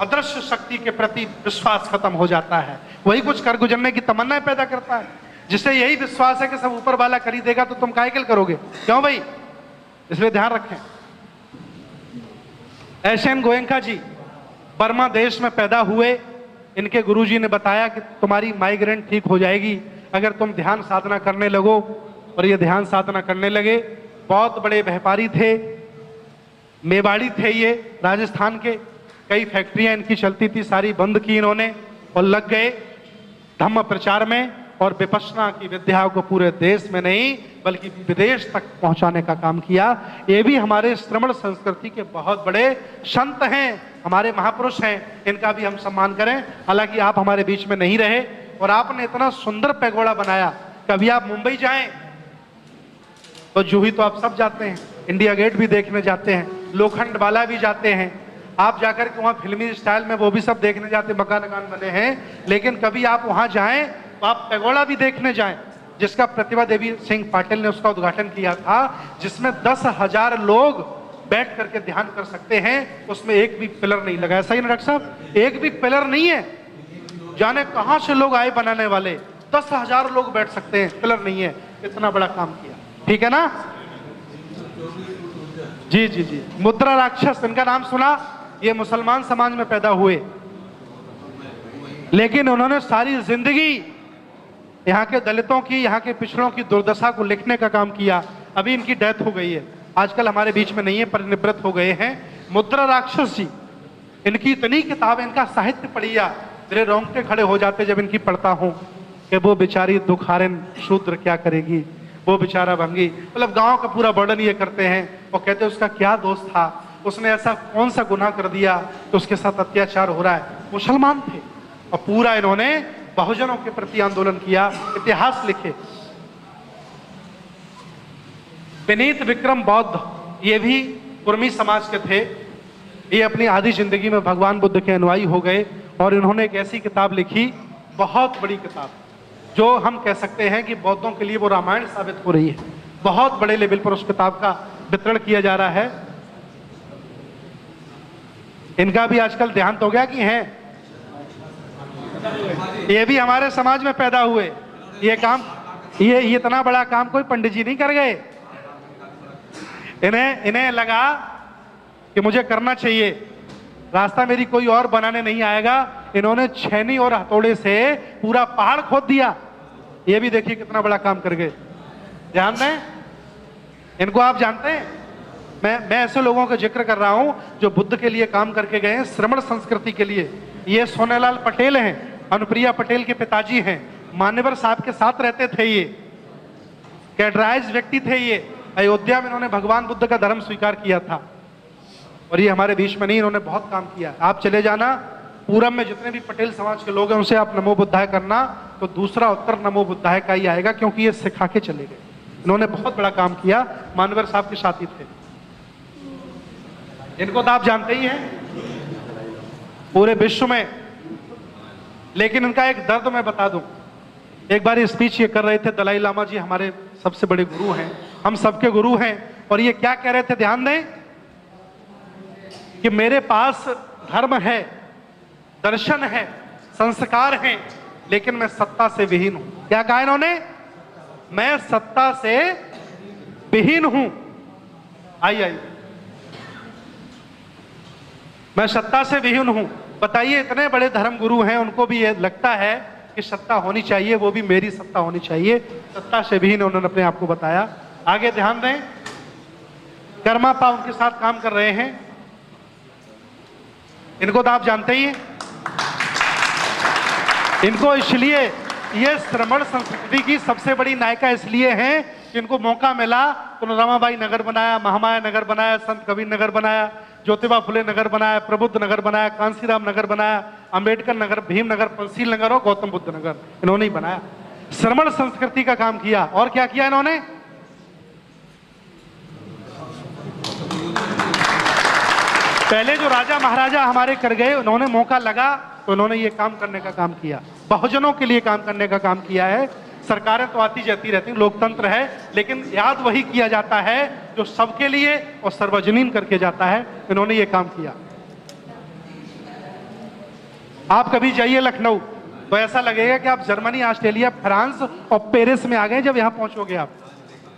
अदृश्य शक्ति के प्रति विश्वास खत्म हो जाता है, वही कुछ कर गुजरने की तमन्ना पैदा करता है। जिसे यही विश्वास है कि सब ऊपर वाला कर ही देगा तो तुम काहे के करोगे, क्यों भाई, इसलिए ध्यान रखें। एशियन गोयंका जी बर्मा देश में पैदा हुए, इनके गुरुजी ने बताया कि तुम्हारी माइग्रेन ठीक हो जाएगी अगर तुम ध्यान साधना करने लगो। और ये ध्यान साधना करने लगे। बहुत बड़े व्यापारी थे, मेवाड़ी थे ये राजस्थान के, कई फैक्ट्रियां इनकी चलती थी, सारी बंद की इन्होंने और लग गए धम्म प्रचार में और विपश्यना की विद्या को पूरे देश में नहीं बल्कि विदेश तक पहुंचाने का काम किया। ये भी हमारे श्रमण संस्कृति के बहुत बड़े संत हैं, हमारे महापुरुष हैं, इनका भी हम सम्मान करें। हालांकि आप हमारे बीच में नहीं रहे और आपने इतना सुंदर पैगोड़ा बनाया। कभी आप मुंबई जाएं तो जूही तो आप सब जाते हैं, इंडिया गेट भी देखने जाते हैं, लोखंड वाला भी जाते हैं, आप जाकर के वहाँ फिल्मी स्टाइल में वो भी सब देखने जाते, मकान बने हैं। लेकिन कभी आप वहाँ जाएं तो आप पैगोड़ा भी देखने जाएं जिसका प्रतिभा देवी सिंह पाटिल ने उसका उद्घाटन किया था, जिसमें 10,000 लोग बैठ करके ध्यान कर सकते हैं। उसमें एक भी पिलर नहीं लगा, ऐसा ही ना डॉक्टर साहब, एक भी पिलर नहीं है। जाने कहां से लोग आए बनाने वाले, 10,000 लोग बैठ सकते हैं, पिलर नहीं है। इतना बड़ा काम किया, ठीक है ना। जी जी जी, मुद्रा राक्षस, इनका नाम सुना, ये मुसलमान समाज में पैदा हुए, लेकिन उन्होंने सारी जिंदगी यहाँ के दलितों की, यहाँ के पिछड़ों की दुर्दशा को लिखने का काम किया। अभी इनकी डेथ हो गई है, आजकल हमारे बीच में नहीं है, पर निवृत्त हो गए हैं। मुद्रा राक्षस जी, इनकी इतनी किताब, इनका साहित्य पढ़िया, मेरे रोंगटे खड़े हो जाते जब इनकी पढ़ता हूँ कि वो बेचारी दुखारिन शूद्र क्या करेगी, वो बेचारा भंगी, मतलब गांव का पूरा वर्णन ये करते हैं और कहते हैं उसका क्या दोष था, उसने ऐसा कौन सा गुनाह कर दिया कि उसके साथ अत्याचार हो रहा है। मुसलमान थे और पूरा इन्होंने बहुजनों के प्रति आंदोलन किया, इतिहास लिखे। विनीत विक्रम बौद्ध, ये भी कुर्मी समाज के थे। ये अपनी आधी जिंदगी में भगवान बुद्ध के अनुयायी हो गए और इन्होंने एक ऐसी किताब लिखी, बहुत बड़ी किताब, जो हम कह सकते हैं कि बौद्धों के लिए वो रामायण साबित हो रही है। बहुत बड़े लेवल पर उस किताब का वितरण किया जा रहा है। इनका भी आजकल देहांत हो गया कि हैं, ये भी हमारे समाज में पैदा हुए। ये काम, ये इतना बड़ा काम कोई पंडित जी नहीं कर गए। इन्हें लगा कि मुझे करना चाहिए, रास्ता मेरी कोई और बनाने नहीं आएगा। इन्होंने छेनी और हथौड़े से पूरा पहाड़ खोद दिया। ये भी देखिए कितना बड़ा काम कर गए। ध्यान दें, इनको आप जानते हैं। मैं ऐसे लोगों का जिक्र कर रहा हूं जो बुद्ध के लिए काम करके गए हैं, श्रमण संस्कृति के लिए। ये सोनेलाल पटेल हैं, अनुप्रिया पटेल के पिताजी हैं। मान्यवर साहब के साथ रहते थे। ये कैडराइज व्यक्ति थे। ये अयोध्या में इन्होंने भगवान बुद्ध का धर्म स्वीकार किया था और ये हमारे बीच में नहीं। इन्होंने बहुत काम किया। आप चले जाना पूरब में, जितने भी पटेल समाज के लोग हैं उनसे आप नमो बुद्धाय करना, तो दूसरा उत्तर नमो बुद्धाय का ही आएगा, क्योंकि ये सिखा के चले गए। इन्होंने बहुत बड़ा काम किया, मानवर साहब के साथी थे। इनको तो आप जानते ही हैं पूरे विश्व में। लेकिन इनका एक दर्द मैं बता दूं। एक बार स्पीच ये कर रहे थे, दलाई लामा जी हमारे सबसे बड़े गुरु हैं, हम सबके गुरु हैं। और ये क्या कह रहे थे, ध्यान दें, कि मेरे पास धर्म है, दर्शन है, संस्कार हैं, लेकिन मैं सत्ता से विहीन हूं। क्या कहा इन्होंने? मैं सत्ता से विहीन हूं। आइए, मैं सत्ता से विहीन हूं। बताइए, इतने बड़े धर्म गुरु हैं, उनको भी ये लगता है कि सत्ता होनी चाहिए, वो भी मेरी सत्ता होनी चाहिए। सत्ता से विहीन उन्होंने अपने आप को बताया। आगे ध्यान दें, कर्मापा उनके साथ काम कर रहे हैं। इनको तो आप जानते ही हैं। इनको इसलिए, ये श्रमण संस्कृति की सबसे बड़ी नायिका इसलिए हैं कि इनको मौका मिला तो रमाबाई नगर बनाया, महामाया नगर बनाया, संत कबीर नगर बनाया, ज्योतिबा फुले नगर बनाया, प्रबुद्ध नगर बनाया, कांसीराम नगर बनाया, अंबेडकर नगर, भीम नगर, पंसील नगर और गौतम बुद्ध नगर इन्होंने ही बनाया। श्रमण संस्कृति का काम किया। और क्या किया इन्होंने? पहले जो राजा महाराजा हमारे कर गए, उन्होंने मौका लगा तो उन्होंने ये काम करने का काम किया, बहुजनों के लिए काम करने का काम किया है। सरकारें तो आती जाती रहती, लोकतंत्र है, लेकिन याद वही किया जाता है जो सबके लिए और सार्वजनीन करके जाता है। इन्होंने ये काम किया। आप कभी जाइए लखनऊ तो ऐसा लगेगा कि आप जर्मनी, ऑस्ट्रेलिया, फ्रांस और पेरिस में आ गए जब यहां पहुंचोगे आप।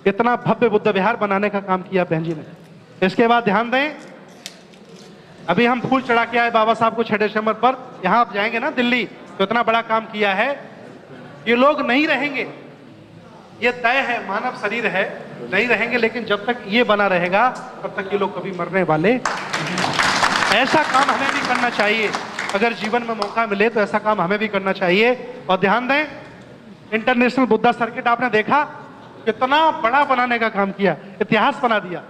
इतना भव्य बुद्ध विहार बनाने का काम किया बहन जी ने। इसके बाद ध्यान दें, अभी हम फूल चढ़ा के आए बाबा साहब को 6 दिसंबर पर। यहां आप जाएंगे ना दिल्ली, तो इतना बड़ा काम किया है। ये लोग नहीं रहेंगे, ये तय है, मानव शरीर है, नहीं रहेंगे, लेकिन जब तक ये बना रहेगा तब तक ये लोग कभी मरने वाले। ऐसा काम हमें भी करना चाहिए। अगर जीवन में मौका मिले तो ऐसा काम हमें भी करना चाहिए। और ध्यान दें, इंटरनेशनल बुद्धा सर्किट आपने देखा कितना बड़ा बनाने का काम किया, इतिहास बना दिया।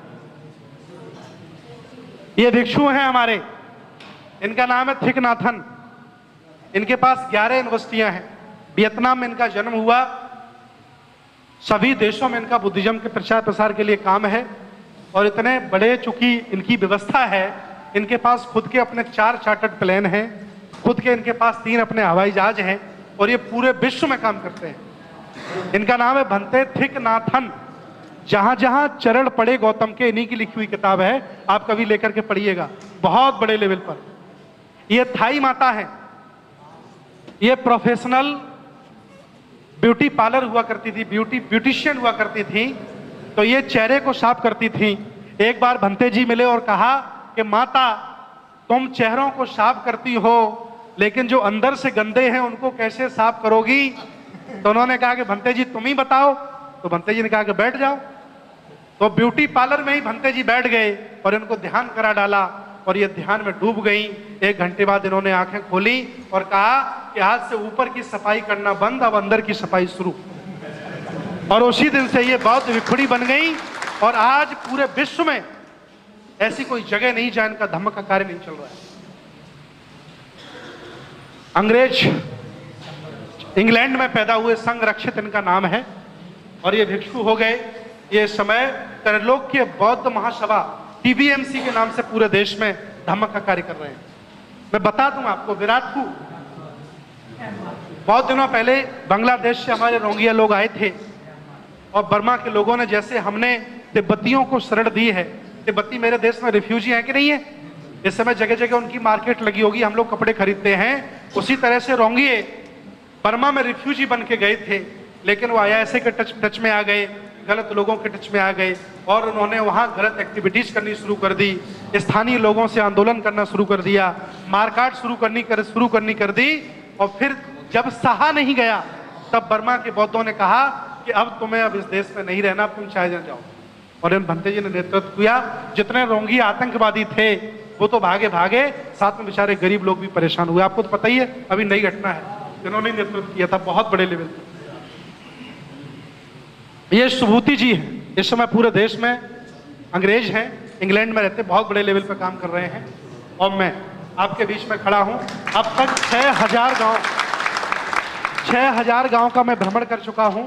ये भिक्षु हैं हमारे, इनका नाम है थिक नाथन। इनके पास 11 यूनिवर्सिटियां हैं। वियतनाम में इनका जन्म हुआ। सभी देशों में इनका बुद्धिज्म के प्रचार प्रसार के लिए काम है। और इतने बड़े चूंकि इनकी व्यवस्था है, इनके पास खुद के अपने 4 चार्टर्ड प्लेन हैं, खुद के इनके पास 3 अपने हवाई जहाज हैं, और ये पूरे विश्व में काम करते हैं। इनका नाम है भंते थिक नाथन। जहां जहां चरण पड़े गौतम के, इन्हीं की लिखी हुई किताब है, आप कभी लेकर के पढ़िएगा, बहुत बड़े लेवल पर। ये थाई माता है, ये प्रोफेशनल ब्यूटी पार्लर हुआ करती थी, ब्यूटिशियन हुआ करती थी। तो ये चेहरे को साफ करती थी। एक बार भंते जी मिले और कहा कि माता, तुम चेहरों को साफ करती हो, लेकिन जो अंदर से गंदे हैं उनको कैसे साफ करोगी? तो उन्होंने कहा कि भंते जी तुम ही बताओ। तो भंते जी ने कहा कि बैठ जाओ। तो ब्यूटी पार्लर में ही भंते जी बैठ गए और इनको ध्यान करा डाला और ये ध्यान में डूब गई। 1 घंटे बाद इन्होंने आंखें खोली और कहा कि आज से ऊपर की सफाई करना बंद, अब अंदर की सफाई शुरू। और उसी दिन से ये बौद्ध भिक्षुणी बन गई और आज पूरे विश्व में ऐसी कोई जगह नहीं जहां इनका धम्म का कार्य नहीं चल रहा है। अंग्रेज इंग्लैंड में पैदा हुए, संरक्षित इनका नाम है, और ये भिक्षु हो गए। ये समय त्रैलोक्य बौद्ध महासभा TBMC के नाम से पूरे देश में धम्म का कार्य कर रहे हैं। मैं बता दूं आपको, विराटपुर बहुत दिनों पहले बांग्लादेश से हमारे रोंगिया लोग आए थे, और बर्मा के लोगों ने, जैसे हमने तिब्बतियों को शरण दी है, तिब्बती मेरे देश में रिफ्यूजी है कि नहीं है, इस समय जगह जगह उनकी मार्केट लगी होगी, हम लोग कपड़े खरीदते हैं, उसी तरह से रोंगिए बर्मा में रिफ्यूजी बन के गए थे, लेकिन वो IISA के टच में आ गए, गलत लोगों के टच में आ गए, और उन्होंने वहां गलत एक्टिविटीज करनी शुरू कर दी, स्थानीय लोगों से आंदोलन करना शुरू कर दिया, मारकाट शुरू करनी कर दी। और फिर जब सहा नहीं गया, तब बर्मा के बौद्धों ने कहा कि अब तुम्हें अब इस देश में नहीं रहना, तुम चाहे जाओ। और इन भंते जी ने नेतृत्व किया। जितने रोंगी आतंकवादी थे वो तो भागे, साथ में बेचारे गरीब लोग भी परेशान हुए। आपको तो पता ही है, अभी नई घटना है, इन्होंने नेतृत्व किया था बहुत बड़े लेवल पर। ये सुबूति जी हैं, इस समय पूरे देश में अंग्रेज हैं, इंग्लैंड में रहते, बहुत बड़े लेवल पर काम कर रहे हैं, और मैं आपके बीच में खड़ा हूं। अब तक 6,000 गांव का मैं भ्रमण कर चुका हूं,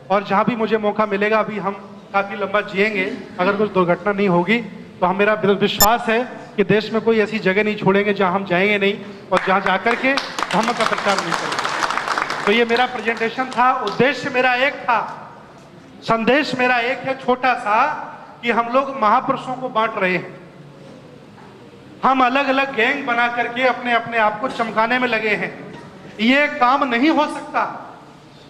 और जहां भी मुझे मौका मिलेगा, अभी हम काफी लंबा जिएंगे, अगर कुछ दुर्घटना नहीं होगी तो हम, मेरा विश्वास है कि देश में कोई ऐसी जगह नहीं छोड़ेंगे जहां हम जाएंगे नहीं, और जहां जाकर के धम्म का प्रचार नहीं करेंगे। तो ये मेरा प्रेजेंटेशन था। उद्देश्य मेरा एक था, संदेश मेरा एक है छोटा सा, कि हम लोग महापुरुषों को बांट रहे हैं। हम अलग अलग गैंग बना करके अपने अपने आप को चमकाने में लगे हैं। ये काम नहीं हो सकता।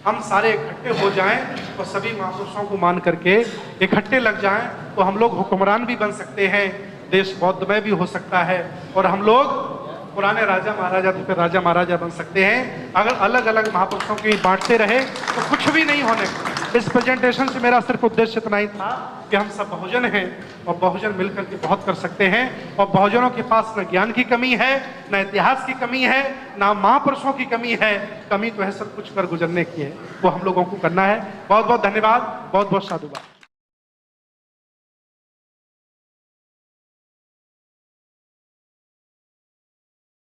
हम सारे इकट्ठे हो जाएं और सभी महापुरुषों को मान करके इकट्ठे लग जाएं, तो हम लोग हुक्मरान भी बन सकते हैं, देश बौद्धमय भी हो सकता है, और हम लोग पुराने राजा महाराजा थे, फिर राजा महाराजा बन सकते हैं। अगर अलग अलग महापुरुषों की बांटते रहे तो कुछ भी नहीं होने। इस प्रेजेंटेशन से मेरा सिर्फ उद्देश्य इतना ही था कि हम सब बहुजन हैं, और बहुजन मिलकर के बहुत कर सकते हैं, और बहुजनों के पास न ज्ञान की कमी है, न इतिहास की कमी है, न महापुरुषों की कमी है। कमी तो है सब कुछ कर गुजरने की है, वो हम लोगों को करना है। बहुत बहुत धन्यवाद, बहुत बहुत साधुवाद।